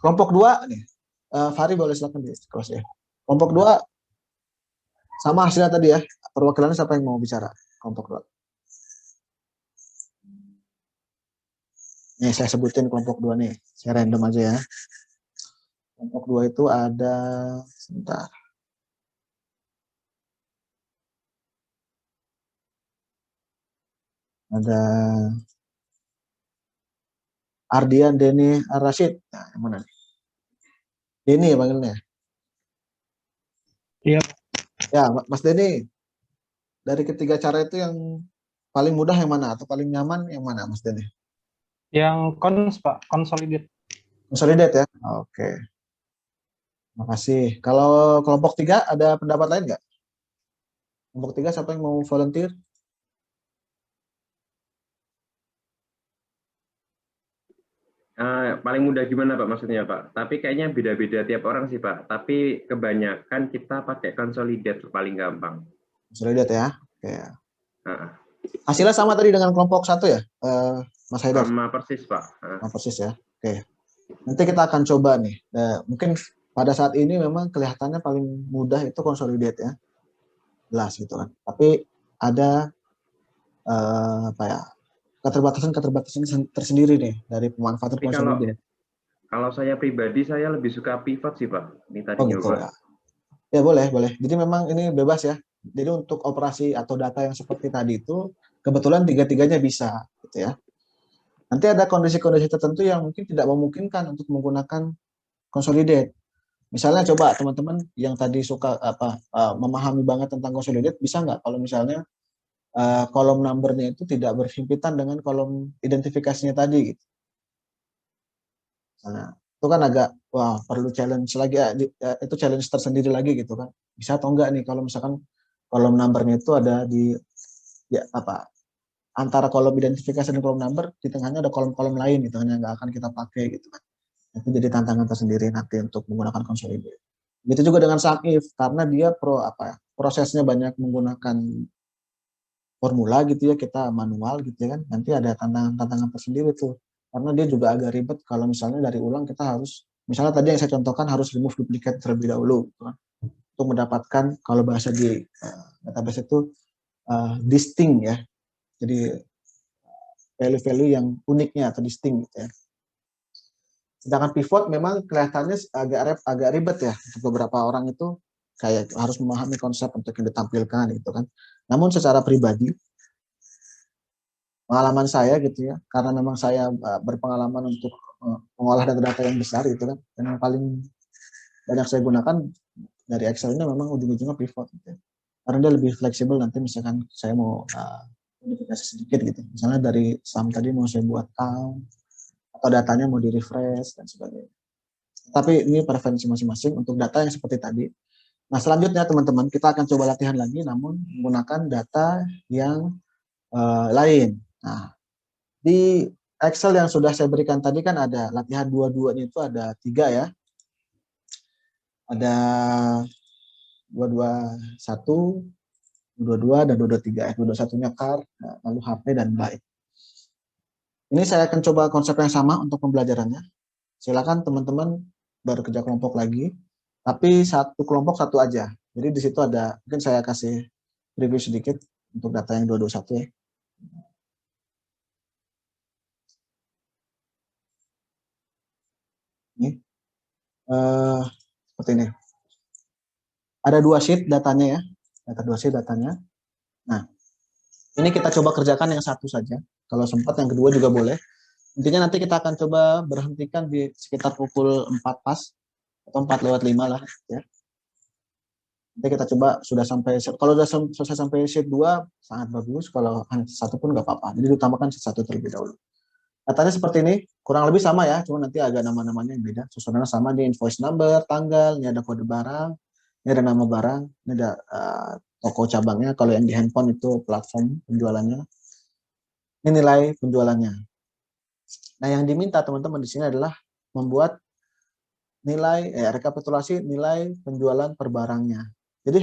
kelompok 2 nih, Fahri boleh silakan di close ya. Kelompok 2 sama hasilnya tadi ya. Perwakilannya siapa yang mau bicara? Kelompok 2. Nih, saya sebutin kelompok 2 nih. Saya random aja ya. Kelompok 2 itu ada, sebentar. Ada Ardian, Denny, Rashid. Nah, yang mana nih? Denny ya panggilnya. Iya. Ya, Mas Denny. Dari ketiga cara itu yang paling mudah yang mana? Atau paling nyaman yang mana, Mas Denny? Yang cons, Pak. Consolidate. Consolidate ya? Oke. Terima kasih. Kalau kelompok 3 ada pendapat lain nggak? Kelompok 3 siapa yang mau volunteer? Paling mudah gimana Pak maksudnya Pak? Tapi kayaknya beda-beda tiap orang sih Pak. Tapi kebanyakan kita pakai consolidate paling gampang. Consolidate ya? Oke. Nah, Hasilnya sama tadi dengan kelompok 1 ya, Mas Haidar? sama persis Pak. Sama persis ya. Oke. Nanti kita akan coba nih. Mungkin pada saat ini memang kelihatannya paling mudah itu consolidate ya. Jelas gitu kan. Tapi ada apa ya? Keterbatasan tersendiri nih dari pemanfaatan consolidate. Kalau saya pribadi saya lebih suka pivot sih Pak. Ini tadi gitu ya. Ya boleh. Jadi memang ini bebas ya. Jadi untuk operasi atau data yang seperti tadi itu kebetulan tiga-tiganya bisa gitu ya. Nanti ada kondisi-kondisi tertentu yang mungkin tidak memungkinkan untuk menggunakan consolidate. Misalnya coba teman-teman yang tadi suka memahami banget tentang consolidate, bisa nggak kalau misalnya kolom numbernya itu tidak berhimpitan dengan kolom identifikasinya tadi gitu. Nah, itu kan agak perlu challenge lagi itu challenge tersendiri lagi gitu kan. Bisa atau enggak nih kalau misalkan kolom numbernya itu ada di antara kolom identifikasi dan kolom number, di tengahnya ada kolom-kolom lain gitu kan yang nggak akan kita pakai gitu kan. Itu jadi tantangan tersendiri nanti untuk menggunakan consolidate. Begitu juga dengan sum if, karena dia prosesnya banyak menggunakan formula gitu ya, kita manual gitu ya kan, nanti ada tantangan-tantangan tersendiri tuh. Karena dia juga agak ribet kalau misalnya dari ulang kita harus, misalnya tadi yang saya contohkan harus remove duplicate terlebih dahulu gitu kan, untuk mendapatkan kalau bahasa di database itu distinct ya. Jadi value-value yang uniknya atau distinct gitu ya. Sedangkan pivot memang kelihatannya agak ribet ya untuk beberapa orang itu, kayak harus memahami konsep untuk yang ditampilkan gitu kan. Namun secara pribadi pengalaman saya gitu ya, karena memang saya berpengalaman untuk mengolah data-data yang besar gitu kan, dan yang paling banyak saya gunakan dari Excel ini memang ujung-ujungnya pivot gitu ya. Karena dia lebih fleksibel, nanti misalkan saya mau modifikasi sedikit gitu, misalnya dari sum tadi mau saya buat count atau datanya mau di refresh dan sebagainya. Tapi ini preferensi masing-masing untuk data yang seperti tadi. Nah selanjutnya teman-teman kita akan coba latihan lagi, namun menggunakan data yang lain. Nah di Excel yang sudah saya berikan tadi kan ada latihan dua-duanya itu ada 3 ya. Ada 221, 22 dan 223. 221-nya car, lalu HP dan byte. Ini saya akan coba konsep yang sama untuk pembelajarannya. Silakan teman-teman bekerja kelompok lagi, tapi satu kelompok satu aja. Jadi di situ ada, mungkin saya kasih preview sedikit untuk data yang 221 ya. Ini seperti ini. Ada 2 sheet datanya ya, ada 2 sheet datanya. Nah, ini kita coba kerjakan yang satu saja. Kalau sempat yang kedua juga boleh. Intinya nanti kita akan coba berhentikan di sekitar pukul 4 pas atau 4:05 lah ya. Nanti kita coba sudah sampai, kalau sudah selesai sampai sheet 2 sangat bagus, kalau hanya satu pun nggak apa-apa. Jadi utamakan sheet 1 terlebih dahulu. Datanya seperti ini, kurang lebih sama ya, cuma nanti agak nama-namanya yang beda. Susunannya sama, di invoice number, tanggal, ini ada kode barang, ini ada nama barang, ini ada toko cabangnya, kalau yang di handphone itu platform penjualannya. Ini nilai penjualannya. Nah, yang diminta teman-teman di sini adalah membuat nilai rekapitulasi nilai penjualan per barangnya. Jadi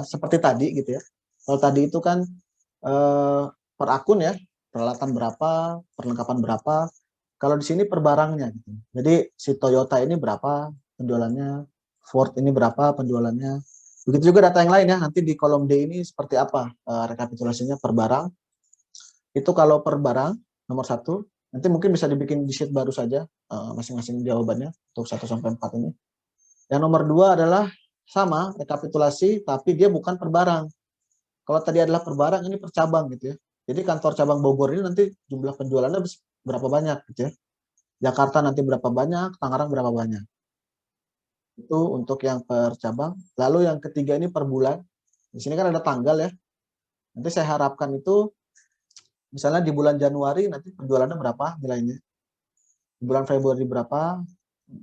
seperti tadi gitu ya. Kalau tadi itu kan per akun ya, peralatan berapa, perlengkapan berapa. Kalau di sini per barangnya gitu. Jadi si Toyota ini berapa penjualannya, Ford ini berapa penjualannya. Begitu juga data yang lain ya, nanti di kolom D ini seperti apa rekapitulasinya per barang. Itu kalau per barang nomor 1, nanti mungkin bisa dibikin di sheet baru saja masing-masing jawabannya untuk 1 sampai 4 ini. Yang nomor 2 adalah sama rekapitulasi, tapi dia bukan per barang. Kalau tadi adalah per barang, ini per cabang gitu ya. Jadi kantor cabang Bogor ini nanti jumlah penjualannya berapa banyak gitu ya. Jakarta nanti berapa banyak, Tangerang berapa banyak. Itu untuk yang per cabang. Lalu yang ketiga ini per bulan. Di sini kan ada tanggal ya. Nanti saya harapkan itu misalnya di bulan Januari nanti penjualannya berapa nilainya. Di bulan Februari berapa,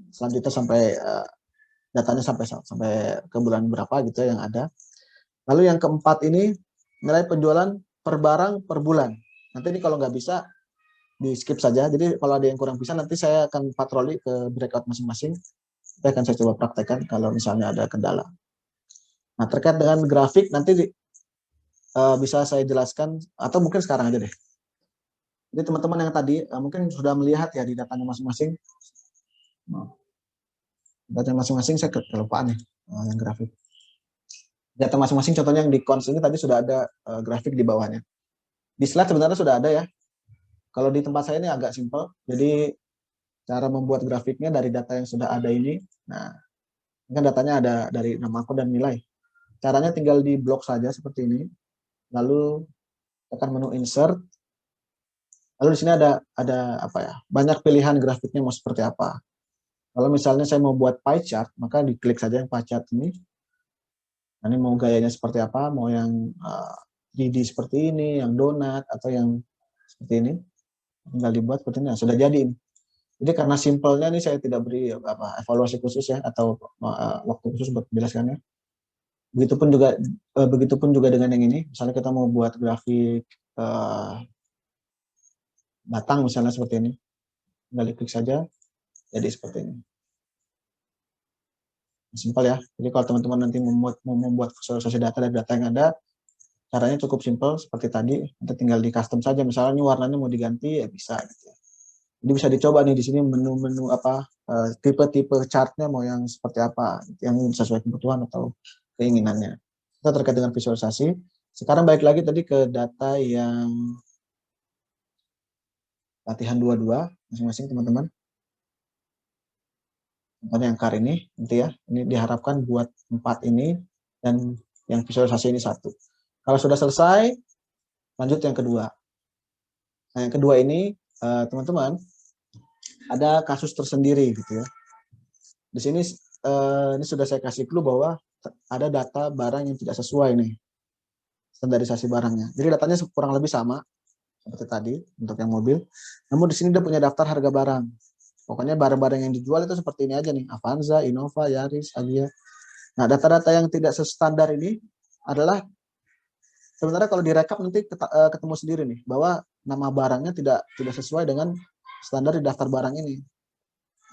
selanjutnya sampai datanya sampai ke bulan berapa gitu yang ada. Lalu yang keempat ini nilai penjualan per barang per bulan. Nanti ini kalau nggak bisa di skip saja. Jadi kalau ada yang kurang bisa nanti saya akan patroli ke breakout masing-masing. Saya akan coba praktekkan kalau misalnya ada kendala. Nah terkait dengan grafik nanti bisa saya jelaskan atau mungkin sekarang aja deh. Jadi teman-teman yang tadi mungkin sudah melihat ya di datanya masing-masing. Data masing-masing saya kelupaan nih yang grafik. Data masing-masing contohnya yang di cons ini tadi sudah ada grafik di bawahnya. Di slide sebenarnya sudah ada ya. Kalau di tempat saya ini agak simpel. Jadi cara membuat grafiknya dari data yang sudah ada ini. Nah, ini kan datanya ada dari nama akun dan nilai. Caranya tinggal di blok saja seperti ini. Lalu tekan menu insert. Lalu di sini ada apa ya? Banyak pilihan grafiknya mau seperti apa. Kalau misalnya saya mau buat pie chart, maka diklik saja yang pie chart ini. Nah, ini mau gayanya seperti apa? Mau yang 3D seperti ini, yang donat atau yang seperti ini. Tinggal dibuat seperti ini. Nah, sudah jadi ini. Jadi karena simpelnya ini saya tidak beri evaluasi khusus ya atau waktu khusus buat menjelaskannya. Begitupun juga dengan yang ini. Misalnya kita mau buat grafik batang misalnya seperti ini. Tinggal klik saja, jadi seperti ini. Simpel ya. Jadi kalau teman-teman nanti mau membuat visualisasi data dari data yang ada, caranya cukup simpel seperti tadi. Nanti tinggal di custom saja. Misalnya ini warnanya mau diganti, ya bisa. Gitu. Jadi bisa dicoba nih di sini menu-menu apa, tipe-tipe chartnya mau yang seperti apa, yang sesuai kebutuhan atau keinginannya. Itu terkait dengan visualisasi. Sekarang balik lagi tadi ke data yang latihan 22 masing-masing teman-teman. Contohnya yang ini, nanti ya, ini diharapkan buat 4 ini dan yang visualisasi ini 1. Kalau sudah selesai, lanjut yang kedua. Nah, yang kedua ini, teman-teman, ada kasus tersendiri gitu ya. Di sini ini sudah saya kasih clue bahwa ada data barang yang tidak sesuai nih, standarisasi barangnya. Jadi datanya kurang lebih sama seperti tadi untuk yang mobil. Namun di sini dia punya daftar harga barang. Pokoknya barang-barang yang dijual itu seperti ini aja nih, Avanza, Innova, Yaris, Agia. Nah, data-data yang tidak sestandar ini adalah sebenarnya kalau direkap nanti ketemu sendiri nih bahwa nama barangnya tidak sesuai dengan standar di daftar barang ini.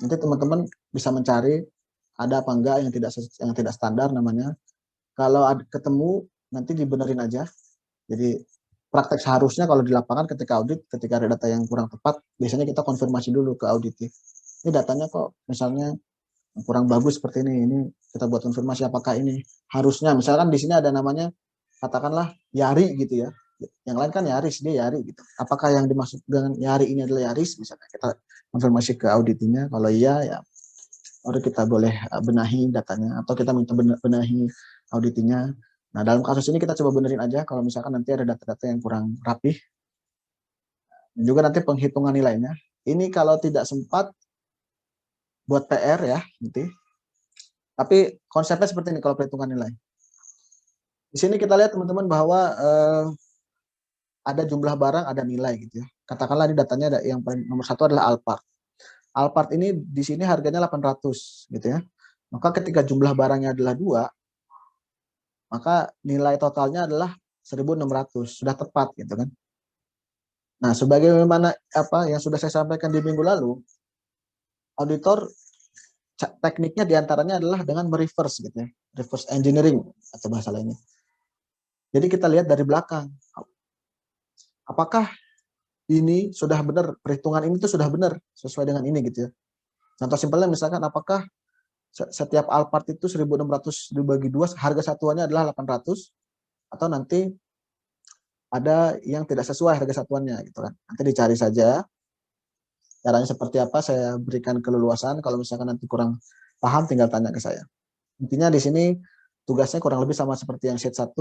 Nanti teman-teman bisa mencari ada apa enggak yang tidak standar namanya. Kalau ketemu nanti dibenerin aja. Jadi praktek seharusnya kalau di lapangan ketika audit, ketika ada data yang kurang tepat, biasanya kita konfirmasi dulu ke auditif. Ini datanya kok misalnya kurang bagus seperti ini kita buat konfirmasi apakah ini harusnya, misalkan di sini ada namanya katakanlah Yari gitu ya, yang lain kan Yaris, dia Yari gitu, apakah yang dimaksud dengan Yari ini adalah Yaris, misalnya kita konfirmasi ke auditnya, kalau iya ya baru kita boleh benahi datanya atau kita minta benahi auditnya. Nah, dalam kasus ini kita coba benerin aja kalau misalkan nanti ada data-data yang kurang rapih. Dan juga nanti penghitungan nilainya. Ini kalau tidak sempat buat PR ya nanti. Tapi konsepnya seperti ini kalau perhitungan nilai. Di sini kita lihat teman-teman bahwa ada jumlah barang, ada nilai gitu ya. Katakanlah ini datanya ada yang nomor 1 adalah Alphard. Alphard ini di sini harganya 800 gitu ya. Maka ketika jumlah barangnya adalah 2, maka nilai totalnya adalah 1.600, sudah tepat gitu kan. Nah, sebagaimana apa yang sudah saya sampaikan di minggu lalu, auditor tekniknya diantaranya adalah dengan mereverse gitu ya, reverse engineering atau bahasa lainnya. Jadi kita lihat dari belakang, apakah ini sudah benar, perhitungan ini tuh sudah benar sesuai dengan ini gitu ya. Contoh simpelnya misalkan apakah setiap Alphard itu 1.600 dibagi 2, harga satuannya adalah 800, atau nanti ada yang tidak sesuai harga satuannya gitu kan. Nanti dicari saja caranya seperti apa, saya berikan keleluasan, kalau misalkan nanti kurang paham tinggal tanya ke saya. Intinya di sini tugasnya kurang lebih sama seperti yang sheet 1,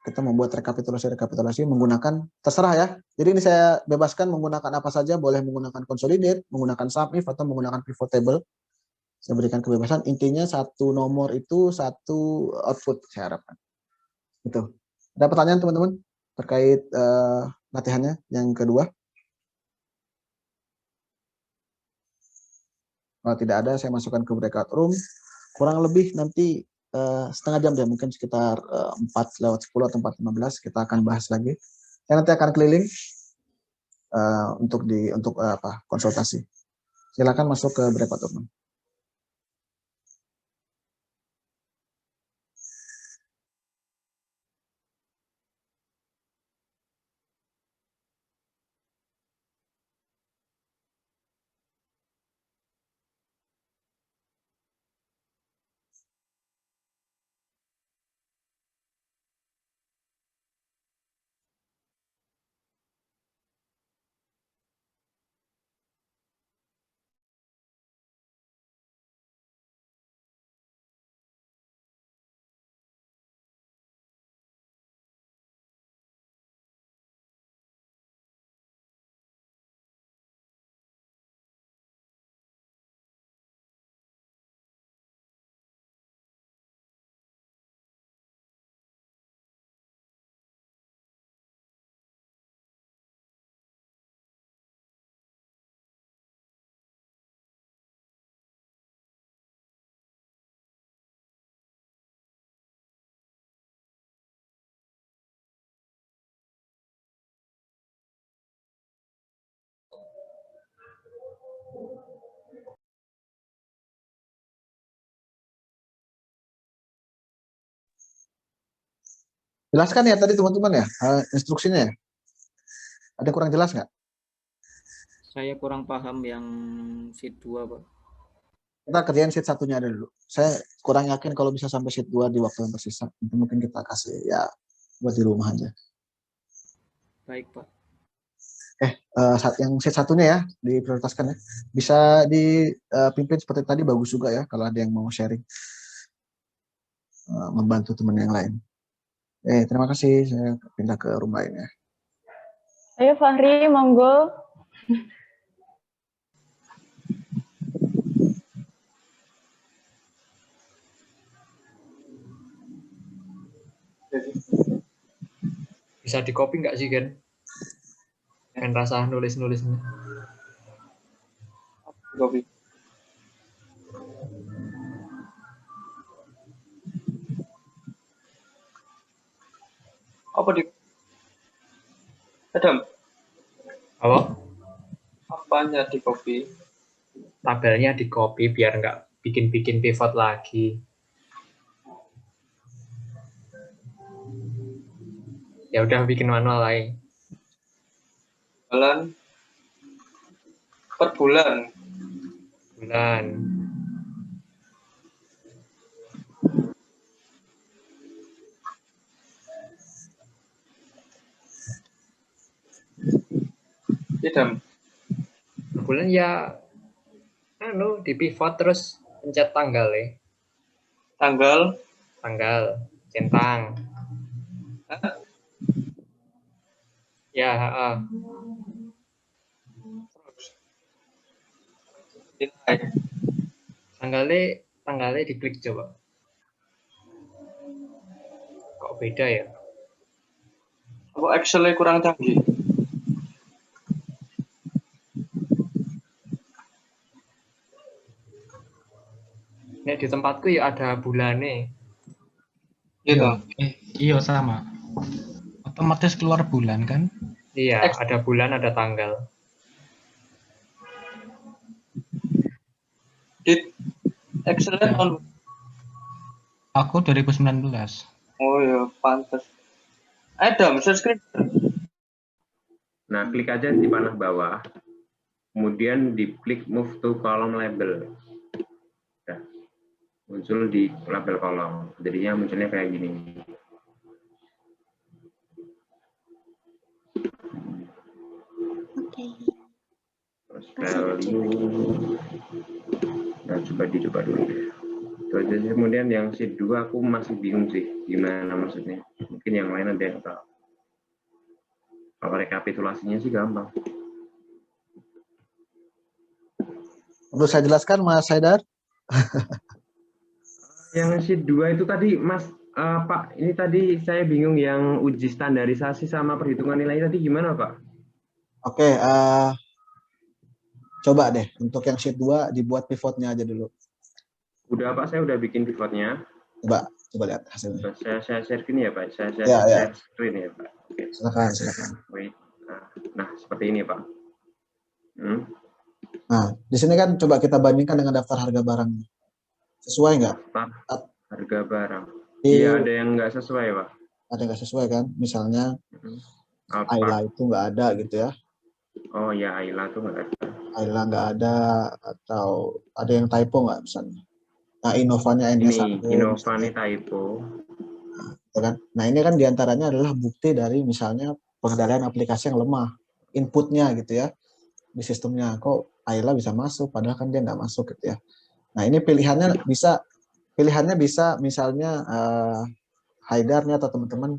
kita membuat rekapitulasi menggunakan terserah ya. Jadi ini saya bebaskan menggunakan apa saja, boleh menggunakan consolidate, menggunakan sum if atau menggunakan pivot table. Saya berikan kebebasan, intinya satu nomor itu satu output saya harapkan. Itu. Ada pertanyaan teman-teman terkait latihannya yang kedua? Kalau tidak ada, saya masukkan ke breakout room. Kurang lebih nanti setengah jam ya, mungkin sekitar 4:10 atau 4:15 kita akan bahas lagi. Saya nanti akan keliling untuk konsultasi. Silakan masuk ke breakout room. Jelaskan ya tadi teman-teman ya, instruksinya ya. Ada kurang jelas nggak? Saya kurang paham yang sheet 2, Pak. Kita kerjain sheet satunya dulu. Saya kurang yakin kalau bisa sampai sheet 2 di waktu yang tersisa. Mungkin kita kasih ya buat di rumah aja. Baik, Pak. Yang sheet satunya ya diprioritaskan ya. Bisa dipimpin seperti tadi, bagus juga ya kalau ada yang mau sharing, membantu teman yang lain. Terima kasih, saya pindah ke room lain ya. Ayo Fahri, monggo. Bisa di copy nggak sih, Gen? Kan rasa nulis-nulisnya. Copy. Apa di Adam? Apa? Apanya di copy? Tabelnya di copy biar nggak bikin-bikin pivot lagi. Ya udah bikin manual aja. Bulan per bulan. Bulan. Tidak. Per bulan ya di pivot terus pencet tanggal ya. Tanggal centang. Ya, tanggalnya diklik coba. Kok beda ya? Apa Excel-nya kurang canggih? Ini di tempatku ya ada bulannya. Gitu. Iya sama. Otomatis keluar bulan kan? Iya, ada bulan, ada tanggal. Di Excel-nya tahun. Aku 2019. Oh ya, pantas. Adam, share screen. Nah, klik aja di panah bawah, kemudian diklik move to column label. Nah, muncul di label kolom. Jadinya munculnya kayak gini. Oke. Terus value. Nah, coba dulu deh. Terus kemudian yang sheet 2 aku masih bingung sih gimana maksudnya. Mungkin yang lain ada yang tahu. Kalau rekapitulasinya sih gampang. Perlu saya jelaskan Mas Haidar? Yang sheet 2 itu tadi Mas Pak, ini tadi saya bingung yang uji standarisasi sama perhitungan nilai tadi gimana Pak? Oke, coba deh untuk yang sheet 2 dibuat pivotnya aja dulu. Udah Pak, saya udah bikin pivotnya. Coba lihat hasilnya. Saya share screen ya Pak. Saya Ya. share screen ya Pak. Oke. Silakan. Wait. Nah, seperti ini Pak. Nah, di sini kan coba kita bandingkan dengan daftar harga barang. Sesuai nggak? Daftar harga barang. Iya, ada yang nggak sesuai Pak. Ada nggak sesuai kan? Misalnya Ayla itu nggak ada gitu ya. Oh ya, Ayla itu nggak ada. Ayla nggak ada, atau ada yang typo nggak misalnya? Nah, Innovanya Ini Innova ini typo. Nah, ini kan diantaranya adalah bukti dari misalnya pengendalian aplikasi yang lemah, inputnya gitu ya, di sistemnya. Kok Ayla bisa masuk, padahal kan dia nggak masuk gitu ya. Nah, ini pilihannya bisa misalnya Haidarnya atau teman-teman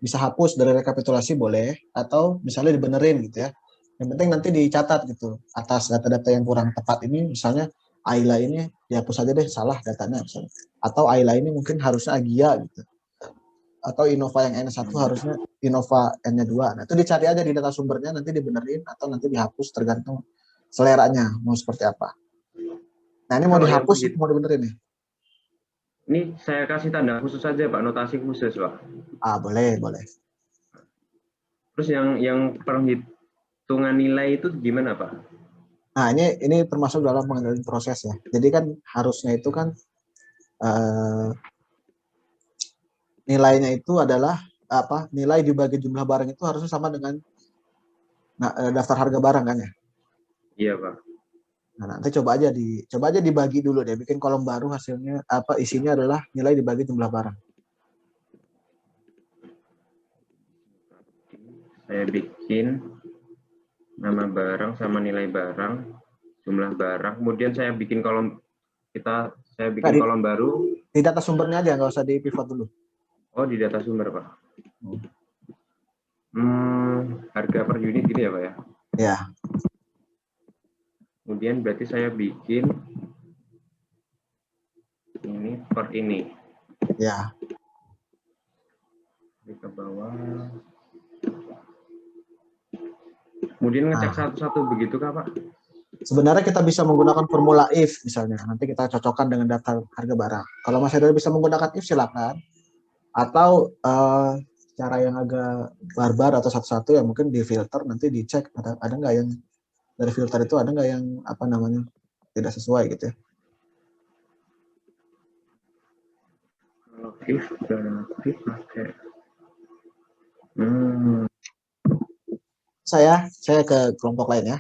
bisa hapus dari rekapitulasi boleh, atau misalnya dibenerin gitu ya. Yang penting nanti dicatat gitu, atas data-data yang kurang tepat ini, misalnya Ayla ini dihapus aja deh, salah datanya misalnya. Atau Ayla ini mungkin harusnya Agia gitu. Atau Innova yang N1 harusnya Innova N-nya 2. Nah, itu dicari aja di data sumbernya, nanti dibenerin atau nanti dihapus tergantung seleranya mau seperti apa. Nah, ini mau dihapus, mau dibenerin nih. Ini saya kasih tanda khusus saja Pak, notasi khusus Pak. Boleh. Terus yang perhitungan nilai itu gimana Pak? Nah, ini termasuk dalam pengendalian proses ya. Jadi kan harusnya itu kan nilainya itu adalah apa? Nilai dibagi jumlah barang itu harusnya sama dengan daftar harga barang kan ya? Iya, Pak. Nah, nanti coba aja dibagi dulu deh, bikin kolom baru hasilnya apa isinya adalah nilai dibagi jumlah barang. Saya bikin nama barang sama nilai barang, jumlah barang, kemudian saya bikin kolom kolom baru. Di data sumbernya aja, nggak usah di pivot dulu. Oh, di data sumber, Pak. Harga per unit gitu ya, Pak ya? Ya. Kemudian berarti saya bikin ini per ini. Ya. Ke bawah. Kemudian ngecek satu-satu begitu kah, Pak? Sebenarnya kita bisa menggunakan formula if misalnya. Nanti kita cocokkan dengan daftar harga barang. Kalau Mas Hendra bisa menggunakan if silakan. Atau cara yang agak barbar atau satu-satu ya mungkin di filter nanti dicek ada nggak yang dari filter itu ada nggak yang apa namanya tidak sesuai gitu ya. Kalau if berarti pakai Saya ke kelompok lain ya.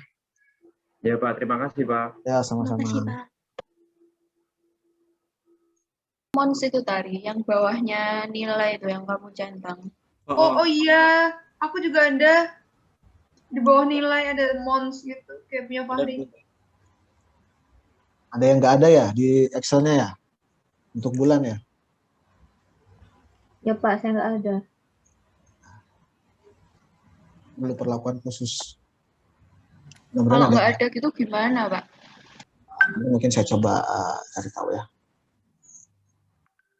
Ya Pak, terima kasih Pak. Ya sama-sama. Terima kasih, Pak. Mons itu tadi, yang bawahnya nilai itu yang kamu centang. Oh iya, aku juga ada di bawah nilai ada mons gitu kayak punya Fahri. Ada yang nggak ada ya di Excel-nya ya untuk bulan ya? Ya Pak, saya nggak ada. Perlu perlakuan khusus. Kalau nggak ada gitu gimana, Pak? Mungkin saya coba cari tahu ya.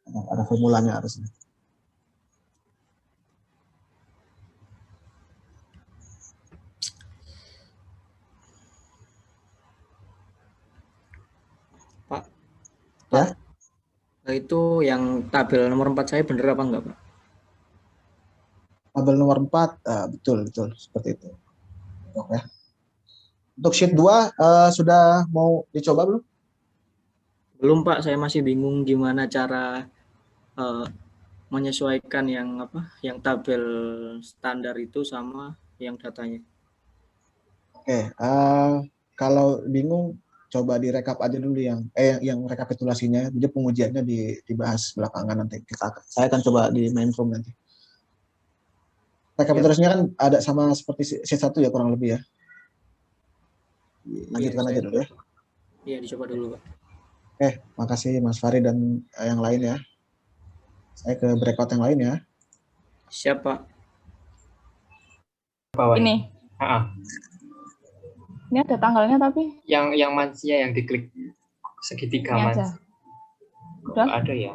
Ada formulanya harusnya. Pak. Ya? Itu yang tabel nomor 4 saya bener apa enggak, Pak? Tabel nomor 4, betul seperti itu. Oke. Untuk sheet 2 sudah mau dicoba belum? Belum Pak, saya masih bingung gimana cara menyesuaikan yang tabel standar itu sama yang datanya. Oke, kalau bingung coba direkap aja dulu yang rekapitulasinya, jadi pengujiannya dibahas belakangan nanti. Saya akan coba di mainframe nanti. Rekapitulasinya kan ada sama seperti sheet 1 ya kurang lebih ya. Lanjutkan aja dulu ya. Iya, dicoba dulu Pak. Oke, makasih Mas Fahri dan yang lain ya. Saya ke breakout yang lain ya. Siapa? Ini. Ini ada tanggalnya tapi. Yang mansnya yang diklik segitiga Ini mans. aja. Udah? Ada ya.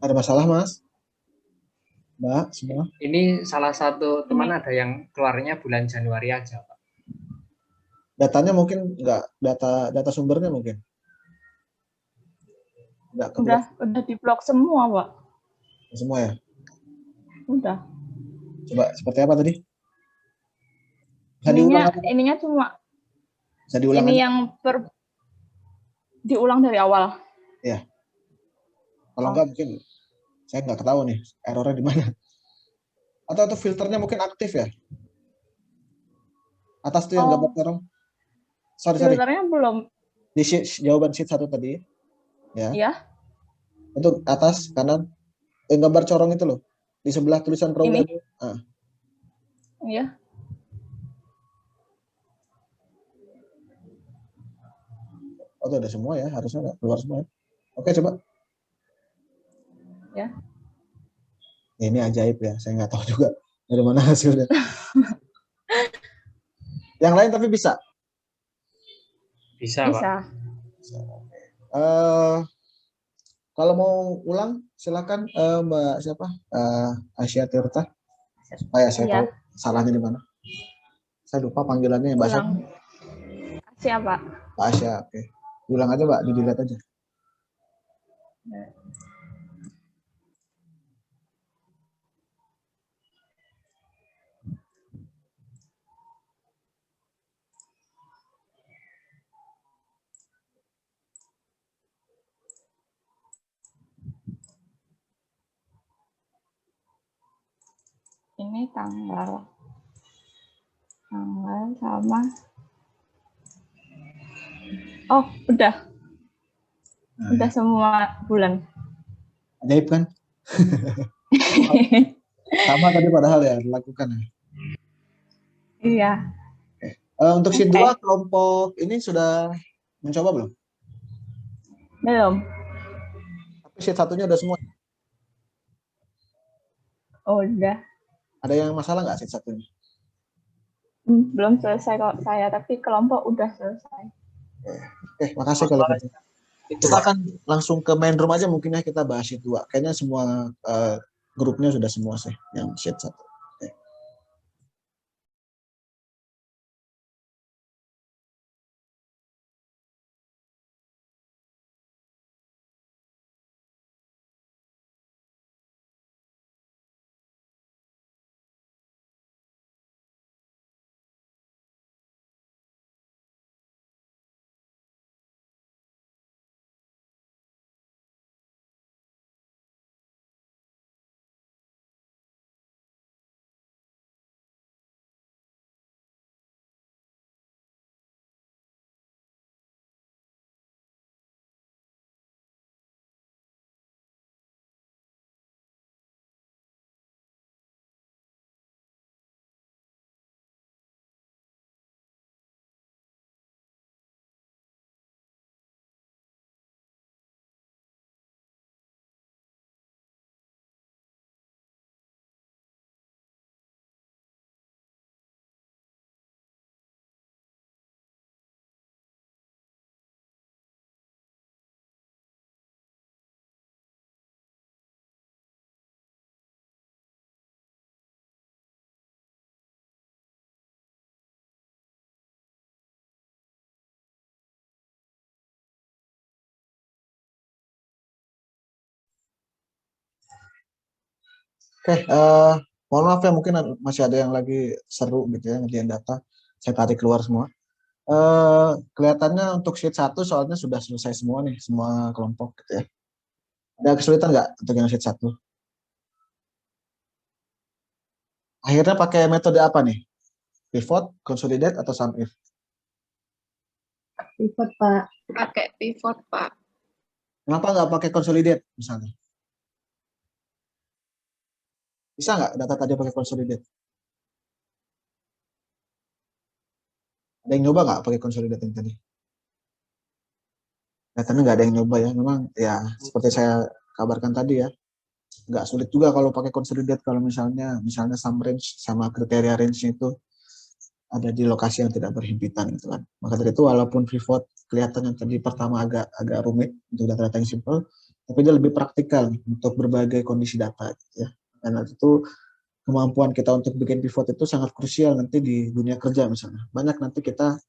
Ada masalah Mas? Mbak, semua? Ini salah satu teman ada yang keluarnya bulan Januari aja, Pak. Datanya mungkin enggak, data sumbernya mungkin. Udah di-blok semua, Pak. Semua ya? Udah. Coba seperti apa tadi? Bisa diulang apa? Ininya cuma bisa diulang ini aja? yang diulang dari awal. Ya. Kalau enggak mungkin saya nggak tahu nih errornya di mana. Atau itu filternya mungkin aktif ya? Atas tuh yang gambar terong. Sorry. Filternya belum. Di jawaban sheet 1 tadi. Ya. Iya. Itu atas kanan gambar corong itu loh. Di sebelah tulisan program. Iya. Oh, itu ada semua ya, harusnya nggak keluar semua ya. Oke, coba. Ya. Ini ajaib ya, saya nggak tahu juga dari mana hasilnya. Yang lain tapi bisa? Bisa. Pak. Kalau mau ulang, silakan Mbak siapa? Asia Tirta. Supaya saya tahu salahnya di mana. Saya lupa panggilannya Mbak siapa? Asia, Pak. Mbak Asia, oke. Ulang aja Mbak, dilihat aja. ini tanggal sama. Oh, udah semua bulan. Ajaib kan? Sama tadi padahal ya dilakukan ya. Iya. Untuk sheet 2 kelompok ini sudah mencoba belum? Belum. Tapi sheet satunya udah semua. Oh, udah. Ada yang masalah nggak sheet satunya? Belum selesai kok saya, tapi kelompok udah selesai. Oke, makasih kalau gitu. Kita akan langsung ke main room aja mungkin ya, kita bahas sheet 2. Kayaknya semua grupnya sudah semua sih yang sheet 1. Oke, mohon maaf ya mungkin masih ada yang lagi seru gitu ya ngerjain data. Saya tarik keluar semua. Kelihatannya untuk sheet 1 soalnya sudah selesai semua nih, semua kelompok gitu ya. Ada kesulitan nggak untuk yang sheet 1? Akhirnya pakai metode apa nih? Pivot, consolidate, atau sum if? Pivot, Pak. Pakai pivot, Pak. Kenapa nggak pakai consolidate misalnya? Bisa nggak data tadi pakai consolidate? Ada yang nyoba nggak pakai consolidate yang tadi? Katanya nggak ada yang nyoba ya. Memang ya seperti saya kabarkan tadi ya, nggak sulit juga kalau pakai consolidate kalau misalnya sum range sama kriteria range itu ada di lokasi yang tidak berhimpitan gitu kan. Maka dari itu walaupun pivot kelihatan yang tadi pertama agak rumit untuk data-data yang simple, tapi dia lebih praktikal untuk berbagai kondisi data gitu ya. Karena itu kemampuan kita untuk bikin pivot itu sangat krusial nanti di dunia kerja misalnya. Banyak nanti kita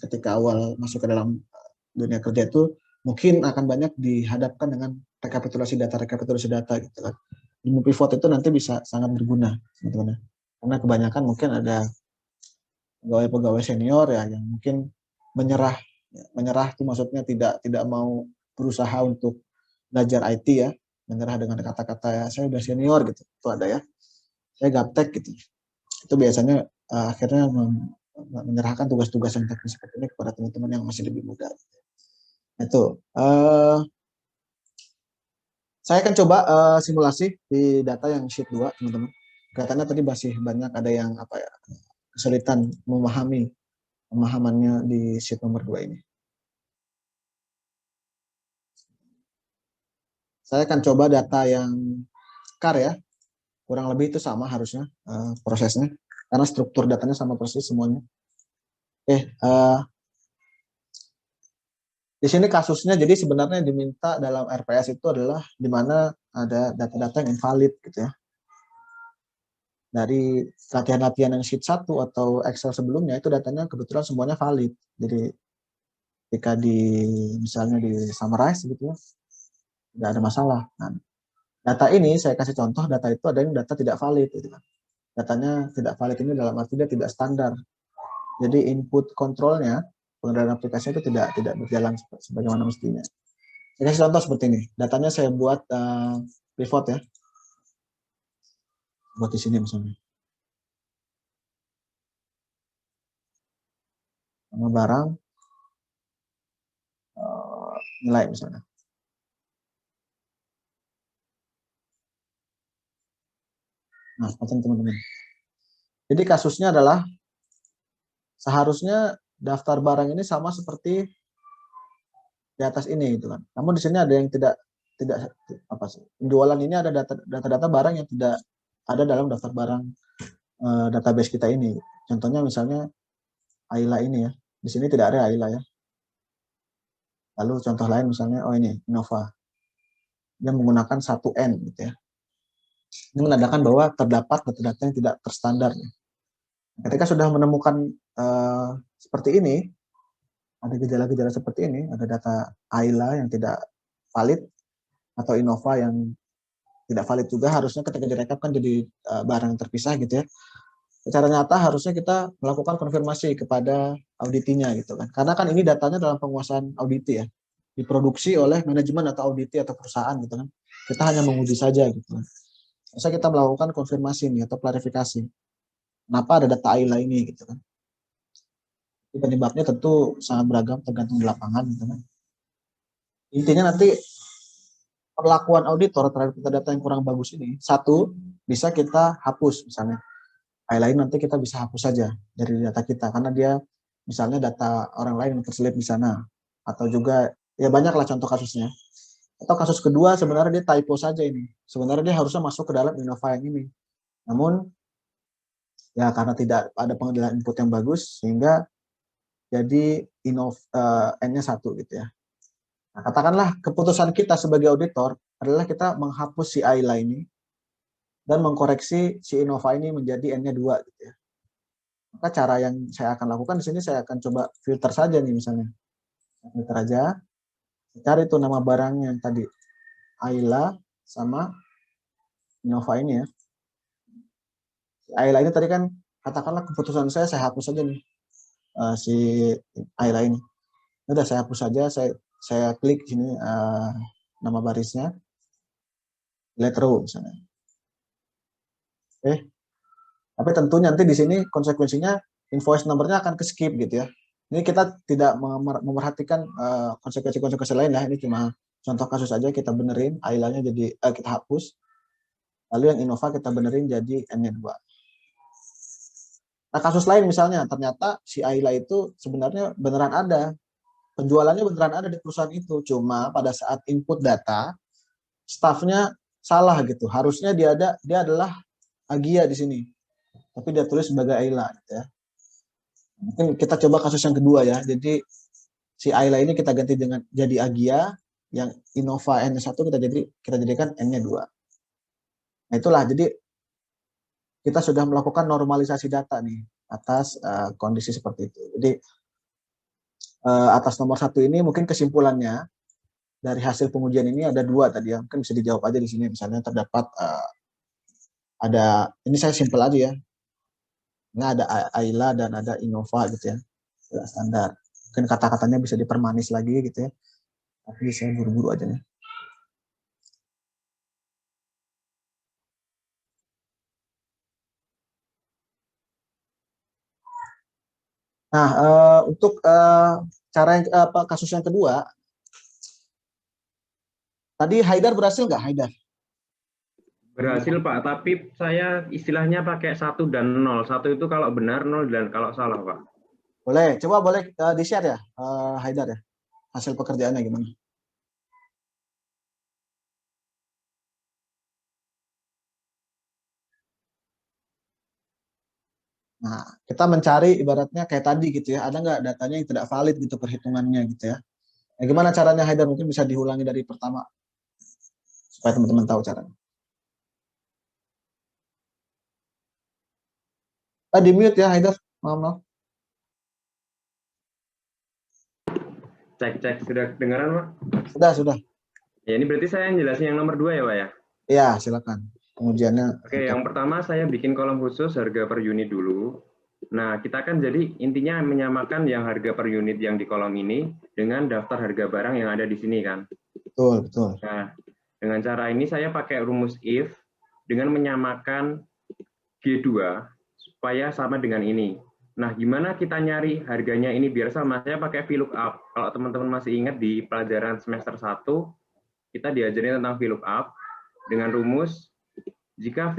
ketika awal masuk ke dalam dunia kerja itu mungkin akan banyak dihadapkan dengan rekapitulasi data gitu kan. Ilmu pivot itu nanti bisa sangat berguna teman-teman. Karena kebanyakan mungkin ada pegawai-pegawai senior ya yang mungkin menyerah itu maksudnya tidak mau berusaha untuk belajar IT ya, menyerah dengan kata-kata ya saya udah senior gitu, itu ada ya, saya gaptek gitu, itu biasanya akhirnya menyerahkan tugas-tugas yang teknis seperti ini kepada teman-teman yang masih lebih muda. Itu saya akan coba simulasi di data yang sheet 2 teman-teman. Kelihatannya tadi masih banyak ada yang kesulitan pemahamannya di sheet nomor 2 ini. Saya akan coba data yang CAR ya, kurang lebih itu sama harusnya prosesnya, karena struktur datanya sama persis semuanya. Di sini kasusnya jadi sebenarnya diminta dalam RPS itu adalah di mana ada data-data yang invalid gitu ya. Dari latihan-latihan yang sheet 1 atau Excel sebelumnya itu datanya kebetulan semuanya valid. Jadi ketika misalnya di summarize gitu ya, nggak ada masalah. Nah, data ini saya kasih contoh, data itu ada yang data tidak valid gitu kan. Datanya tidak valid ini dalam arti dia tidak standar. Jadi input kontrolnya, pengendalian aplikasi itu tidak berjalan sebagaimana mestinya. Saya kasih contoh seperti ini. Datanya saya buat pivot ya. Buat di sini misalnya. nama barang, nilai misalnya. Nah, teman-teman. Jadi kasusnya adalah seharusnya daftar barang ini sama seperti di atas ini gitu kan. Namun di sini ada yang tidak apa sih? Penjualan ini ada data-data barang yang tidak ada dalam daftar barang database kita ini. Contohnya misalnya Ayla ini ya. Di sini tidak ada Ayla ya. Lalu contoh lain misalnya ini Innova. Dia menggunakan 1N gitu ya. Ini menandakan bahwa terdapat data-data yang tidak terstandar. Ketika sudah menemukan seperti ini, ada gejala-gejala seperti ini, ada data Ayla yang tidak valid atau Innova yang tidak valid juga, harusnya ketika direkapkan jadi barang terpisah gitu ya. Secara nyata harusnya kita melakukan konfirmasi kepada auditinya gitu kan. Karena kan ini datanya dalam penguasaan auditi ya. Diproduksi oleh manajemen atau auditi atau perusahaan gitu kan. Kita hanya menguji saja gitu kan. Harusnya kita melakukan konfirmasi nih atau klarifikasi. Kenapa ada data Ayla ini gitu kan. Penyebabnya tentu sangat beragam tergantung di lapangan gitu kan. Intinya nanti perlakuan auditor terhadap data yang kurang bagus ini, satu, bisa kita hapus misalnya. Ayla ini nanti kita bisa hapus saja dari data kita karena dia misalnya data orang lain yang terselip di sana, atau juga ya banyaklah contoh kasusnya. Atau kasus kedua sebenarnya dia typo saja ini, sebenarnya dia harusnya masuk ke dalam Innova yang ini, namun ya karena tidak ada pengendalian input yang bagus sehingga jadi N-nya 1 gitu ya. Nah, katakanlah keputusan kita sebagai auditor adalah kita menghapus si Ayla ini dan mengkoreksi si Innova ini menjadi N-nya 2 gitu ya. Maka cara yang saya akan lakukan di sini, saya akan coba filter saja nih misalnya. Filter aja. Cari tuh nama barangnya yang tadi. Ayla sama Innova ini ya. Si Ayla ini tadi kan katakanlah keputusan saya hapus saja nih si Ayla ini. Udah saya hapus saja, saya klik sini nama barisnya. Let row misalnya. Tapi tentunya nanti di sini konsekuensinya invoice number-nya akan ke skip gitu ya. Ini kita tidak memerhatikan konsekuensi-konsekuensi lain ya. Ini cuma contoh kasus aja, kita benerin Ayla-nya jadi kita hapus. Lalu yang Innova kita benerin jadi N-nya 2. Nah, kasus lain misalnya ternyata si Ayla itu sebenarnya beneran ada. Penjualannya beneran ada di perusahaan itu. Cuma pada saat input data staffnya salah gitu. Harusnya dia adalah Agia di sini. Tapi dia tulis sebagai Ayla gitu ya. Mungkin kita coba kasus yang kedua ya. Jadi si Ayla ini kita ganti dengan jadi Agia, yang Innova N-nya 1 kita jadikan N-nya 2. Nah, itulah, jadi kita sudah melakukan normalisasi data nih atas kondisi seperti itu. Jadi atas nomor 1 ini mungkin kesimpulannya dari hasil pengujian ini ada 2 tadi ya. Mungkin bisa dijawab aja di sini. Misalnya terdapat ada, ini saya simpel aja ya. Ini ada Ayla dan ada Innova gitu ya. Tidak standar. Mungkin kata-katanya bisa dipermanis lagi gitu ya. Tapi saya buru-buru aja nih. Nah, untuk cara yang kasus yang kedua, tadi Haidar berhasil nggak, Haidar? Berhasil Pak, tapi saya istilahnya pakai 1 dan 0. 1 itu kalau benar, 0 dan kalau salah Pak. Boleh, coba boleh di-share ya, Haidar ya, hasil pekerjaannya gimana? Nah, kita mencari ibaratnya kayak tadi gitu ya, ada nggak datanya yang tidak valid gitu perhitungannya gitu ya. Nah, gimana caranya Haidar? Mungkin bisa diulangi dari pertama supaya teman-teman tahu caranya. Di mute ya Haidar, maaf. Cek, sudah dengaran Pak? Sudah. Ya, ini berarti saya yang jelasin yang nomor 2 ya Pak ya? Iya, silakan. Pengujiannya. Oke, yang pertama saya bikin kolom khusus harga per unit dulu. Nah, kita kan jadi intinya menyamakan yang harga per unit yang di kolom ini dengan daftar harga barang yang ada di sini kan. Betul. Nah, dengan cara ini saya pakai rumus if dengan menyamakan G2 supaya sama dengan ini. Nah, gimana kita nyari harganya ini biar sama? Saya pakai VLOOKUP. Kalau teman-teman masih ingat di pelajaran semester 1, kita diajarin tentang VLOOKUP dengan rumus, jika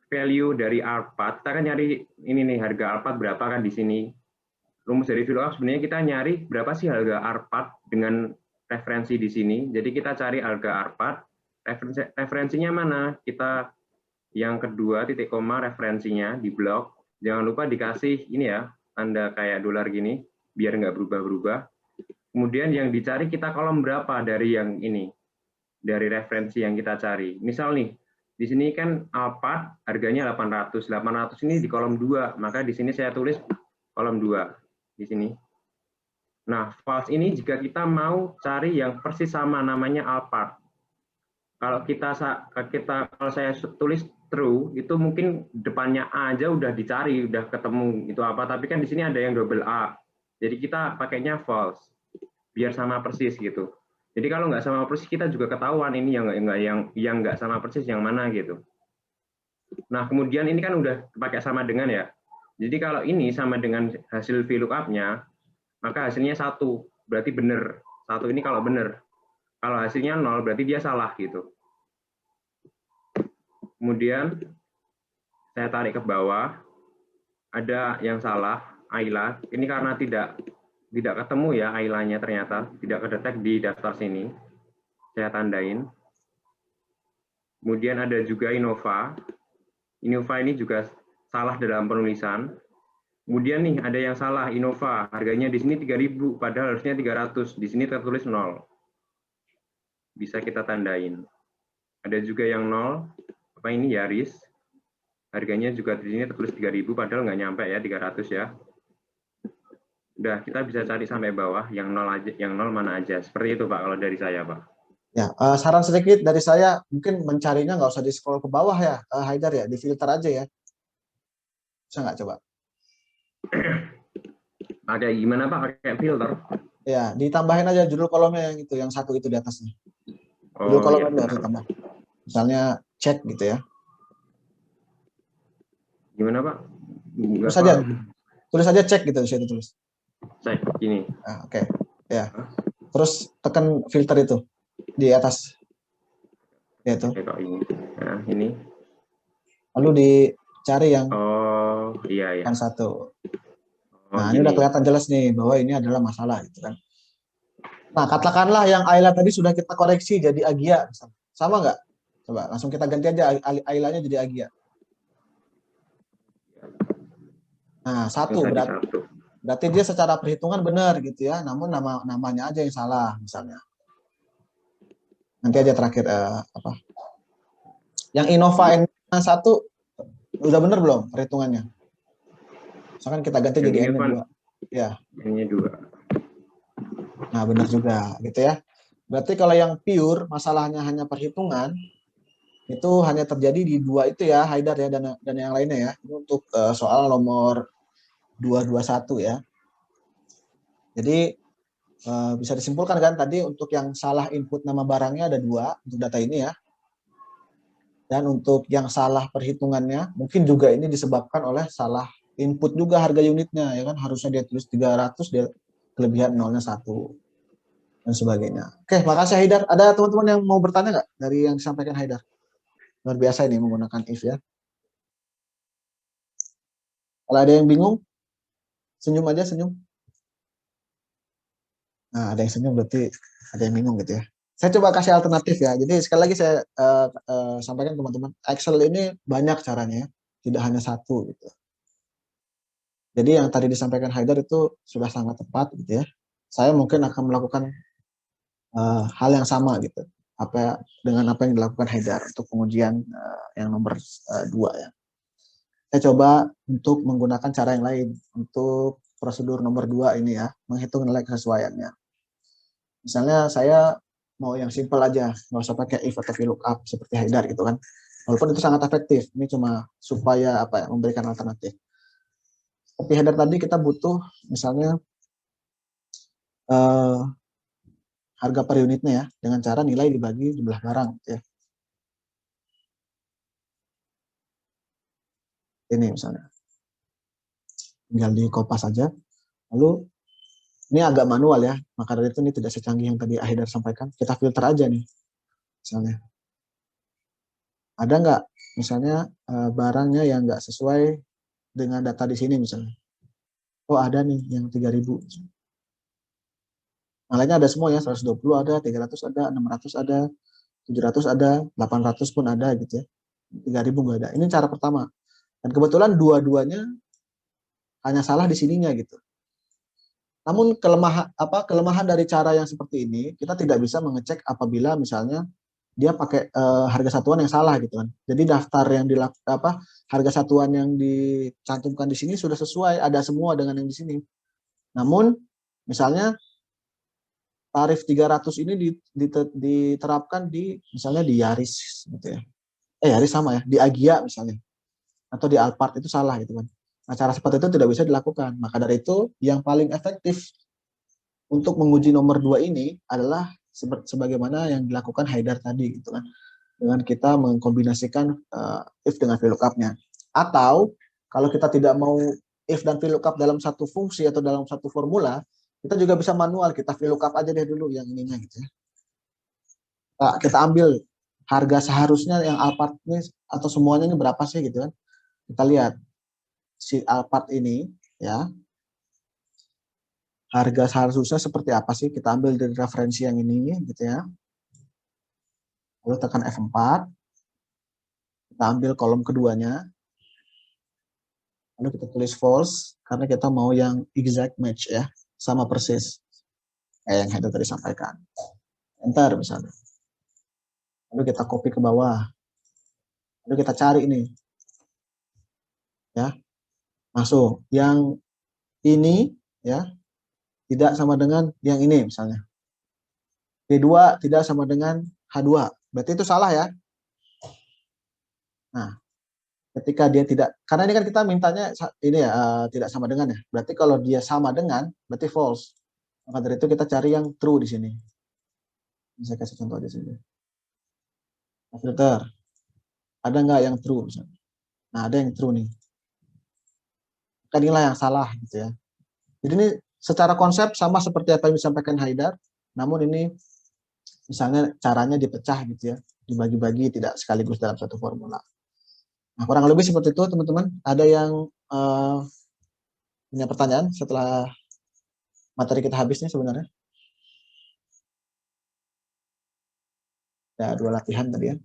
value dari R4, kita kan nyari ini nih, harga R4 berapa kan di sini. Rumus dari VLOOKUP sebenarnya kita nyari berapa sih harga R4 dengan referensi di sini. Jadi kita cari harga R4, referensinya mana? Kita yang kedua, titik koma, referensinya di blok. Jangan lupa dikasih ini ya, tanda kayak dolar gini, biar nggak berubah-berubah. Kemudian yang dicari kita kolom berapa dari yang ini, dari referensi yang kita cari. Misal nih, di sini kan Alphard harganya 800. 800 ini di kolom 2, maka di sini saya tulis kolom 2 di sini. Nah, false ini jika kita mau cari yang persis sama namanya Alphard. Kalau kalau saya tulis true, itu mungkin depannya A aja udah dicari, udah ketemu itu apa, tapi kan di sini ada yang double A. Jadi kita pakainya false, biar sama persis gitu. Jadi kalau nggak sama persis, kita juga ketahuan ini yang nggak sama persis yang mana gitu. Nah, kemudian ini kan udah pakai sama dengan ya. Jadi kalau ini sama dengan hasil VLOOKUP-nya, maka hasilnya 1, berarti benar. 1 ini kalau benar. Kalau hasilnya 0, berarti dia salah gitu. Kemudian saya tarik ke bawah, ada yang salah, Ayla. Ini karena tidak ketemu ya Aylanya, ternyata tidak kedetek di daftar sini. Saya tandain. Kemudian ada juga Innova. Innova ini juga salah dalam penulisan. Kemudian nih ada yang salah, Innova harganya di sini 3.000, padahal harusnya 300. Di sini tertulis 0. Bisa kita tandain. Ada juga yang 0. Apa ini Yaris? Harganya juga di sini tertulis 3.000, padahal nggak nyampe ya 300 ya. Udah, kita bisa cari sampai bawah, yang 0 aja, yang 0 mana aja. Seperti itu Pak, kalau dari saya Pak. Ya, saran sedikit dari saya, mungkin mencarinya nggak usah di scroll ke bawah ya, Haidar ya, di filter aja ya. Bisa nggak coba? Pakai gimana Pak? Pakai filter? Ya, ditambahin aja judul kolomnya yang itu, yang 1 itu di atasnya. Judul Oh, kolomnya iya. harus ditambah. Misalnya cek gitu ya. Gimana Pak? Tulis aja cek gitu, saya tulis. Cek ini. Nah, oke. Ya. Terus tekan filter itu di atas. Ya itu. Oke, kok ini. Nah, ini. Lalu dicari yang iya. yang 1. Nah, ini udah kelihatan jelas nih bahwa ini adalah masalah gitu kan. Nah, katakanlah yang Ayla tadi sudah kita koreksi jadi Agia. Sama nggak? Coba langsung kita ganti aja Aylanya jadi Agia. Nah, 1 berarti dia secara perhitungan benar gitu ya, namun namanya aja yang salah misalnya. Nanti aja terakhir apa? Yang Innova N1 udah benar belum perhitungannya? Misalkan kita ganti jadi N2. Ya. N-nya 2. Nah, benar juga gitu ya. Berarti kalau yang pure masalahnya hanya perhitungan, itu hanya terjadi di 2 itu ya, Haidar ya, dan yang lainnya ya. Ini untuk soal nomor 221 ya. Jadi bisa disimpulkan kan tadi untuk yang salah input nama barangnya ada 2 untuk data ini ya. Dan untuk yang salah perhitungannya mungkin juga ini disebabkan oleh salah input juga harga unitnya ya kan, harusnya dia tulis 300, dia kelebihan nolnya 1 dan sebagainya. Oke, makasih Haidar. Ada teman-teman yang mau bertanya nggak dari yang disampaikan Haidar? Luar biasa ini menggunakan if ya. Kalau ada yang bingung, senyum aja, senyum. Nah, ada yang senyum berarti ada yang bingung gitu ya. Saya coba kasih alternatif ya. Jadi sekali lagi saya sampaikan teman-teman, Excel ini banyak caranya, tidak hanya 1 gitu. Jadi yang tadi disampaikan Haidar itu sudah sangat tepat gitu ya. Saya mungkin akan melakukan hal yang sama gitu. Dengan apa yang dilakukan Haidar untuk pengujian yang nomor 2 ya. Saya coba untuk menggunakan cara yang lain untuk prosedur nomor 2 ini ya, menghitung nilai kesesuaiannya. Misalnya saya mau yang simple aja, nggak usah pakai if atau VLOOKUP seperti Haidar gitu kan. Walaupun itu sangat efektif, ini cuma supaya memberikan alternatif. Seperti Haidar tadi kita butuh misalnya harga per unitnya ya, dengan cara nilai dibagi jumlah barang gitu ya. Ini misalnya. tinggal di kopas saja. Lalu ini agak manual ya, maka dari itu ini tidak secanggih yang tadi Haidar sampaikan. Kita filter aja nih, misalnya. Ada nggak misalnya barangnya yang nggak sesuai dengan data di sini misalnya? Oh ada nih yang 3.000. Yang lainnya ada semua ya, 120 ada, 300 ada, 600 ada, 700 ada, 800 pun ada gitu ya. 3.000 nggak ada. Ini cara pertama. Dan kebetulan dua-duanya hanya salah di sininya gitu. Namun kelemahan dari cara yang seperti ini, kita tidak bisa mengecek apabila misalnya dia pakai harga satuan yang salah gitu kan. Jadi daftar yang harga satuan yang dicantumkan di sini sudah sesuai, ada semua dengan yang di sini. Namun misalnya tarif 300 ini diterapkan di misalnya di Yaris gitu ya. Yaris sama ya, di Agia misalnya. Atau di Alphard itu salah gitu kan. Nah, cara seperti itu tidak bisa dilakukan. Maka dari itu, yang paling efektif untuk menguji nomor 2 ini adalah sebagaimana yang dilakukan Haidar tadi, gitu kan. Dengan kita mengkombinasikan if dengan VLOOKUP-nya. Atau, kalau kita tidak mau if dan VLOOKUP dalam satu fungsi atau dalam satu formula, kita juga bisa manual, kita VLOOKUP aja deh dulu yang ininya gitu ya. Nah, kita ambil harga seharusnya yang Alphard ini, atau semuanya ini berapa sih gitu kan. Kita lihat. Si Alphard ini ya harga seharusnya seperti apa sih, kita ambil dari referensi yang ini gitu ya, lalu tekan F4, kita ambil kolom keduanya, lalu kita tulis false karena kita mau yang exact match ya, sama persis kayak yang Haidar tadi sampaikan. Enter misalnya, lalu kita copy ke bawah, lalu kita cari ini ya, masuk yang ini ya tidak sama dengan yang ini misalnya. B2 tidak sama dengan H2. Berarti itu salah ya. Nah, ketika dia tidak, karena ini kan kita mintanya ini ya tidak sama dengan ya. Berarti kalau dia sama dengan berarti false. Maka dari itu kita cari yang true di sini. Saya kasih contoh di sini. Filter. Ada nggak yang true misalnya? Nah, ada yang true nih. Kan inilah yang salah gitu ya. Jadi ini secara konsep sama seperti apa yang disampaikan Haidar, namun ini misalnya caranya dipecah gitu ya, dibagi-bagi tidak sekaligus dalam satu formula. Nah, kurang lebih seperti itu teman-teman. Ada yang punya pertanyaan setelah materi kita habis nih sebenarnya? Ada 2 latihan tadi ya.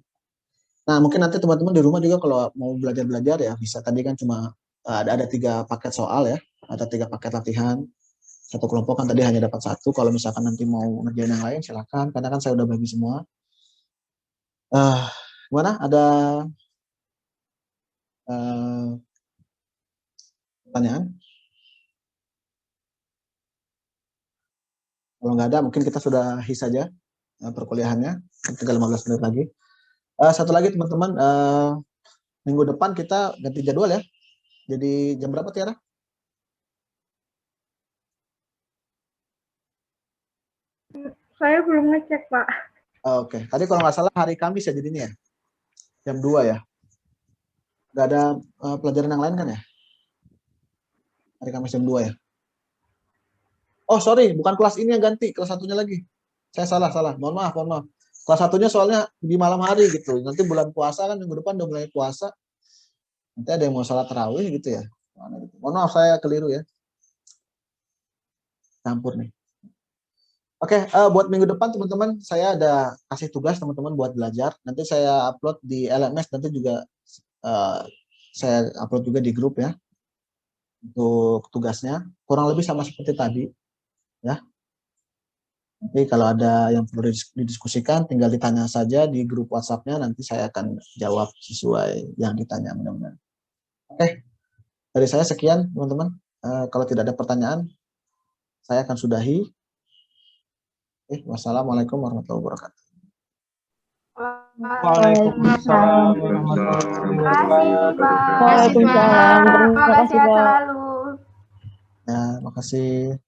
Nah, mungkin nanti teman-teman di rumah juga kalau mau belajar-belajar ya bisa. Tadi kan cuma ada 3 paket soal ya, ada 3 paket latihan. Satu kelompok kan tadi hanya dapat 1. Kalau misalkan nanti mau ngerjain yang lain silakan, karena kan saya udah bagi semua. Gimana? Ada pertanyaan? Kalau nggak ada, mungkin kita sudahi saja perkuliahannya. Tinggal 15 menit lagi. Satu lagi teman-teman, minggu depan kita ganti jadwal ya. Jadi jam berapa Tiara? Saya belum ngecek, Pak. Oke. Tadi kalau nggak salah hari Kamis ya jadinya ya? Jam 2 ya? Nggak ada pelajaran yang lain kan ya? Hari Kamis jam 2 ya? Oh sorry, bukan kelas ini yang ganti, kelas satunya lagi. Saya salah. Mohon maaf. Kelas satunya soalnya di malam hari gitu. Nanti bulan puasa kan minggu depan udah mulai puasa. Nanti ada yang mau salat tarawih gitu ya. Mohon maaf saya keliru ya. Campur nih. Oke, buat minggu depan teman-teman saya ada kasih tugas teman-teman buat belajar. Nanti saya upload di LMS, nanti juga saya upload juga di grup ya. Untuk tugasnya kurang lebih sama seperti tadi ya. Nanti kalau ada yang perlu didiskusikan tinggal ditanya saja di grup WhatsApp-nya, nanti saya akan jawab sesuai yang ditanya mudah-mudahan. Oke, dari saya sekian teman-teman. Kalau tidak ada pertanyaan, saya akan sudahi. Wassalamualaikum warahmatullahi wabarakatuh. Waalaikumsalam warahmatullahi wabarakatuh. Waalaikumsalam. Terima kasih, Pak. Ya, makasih.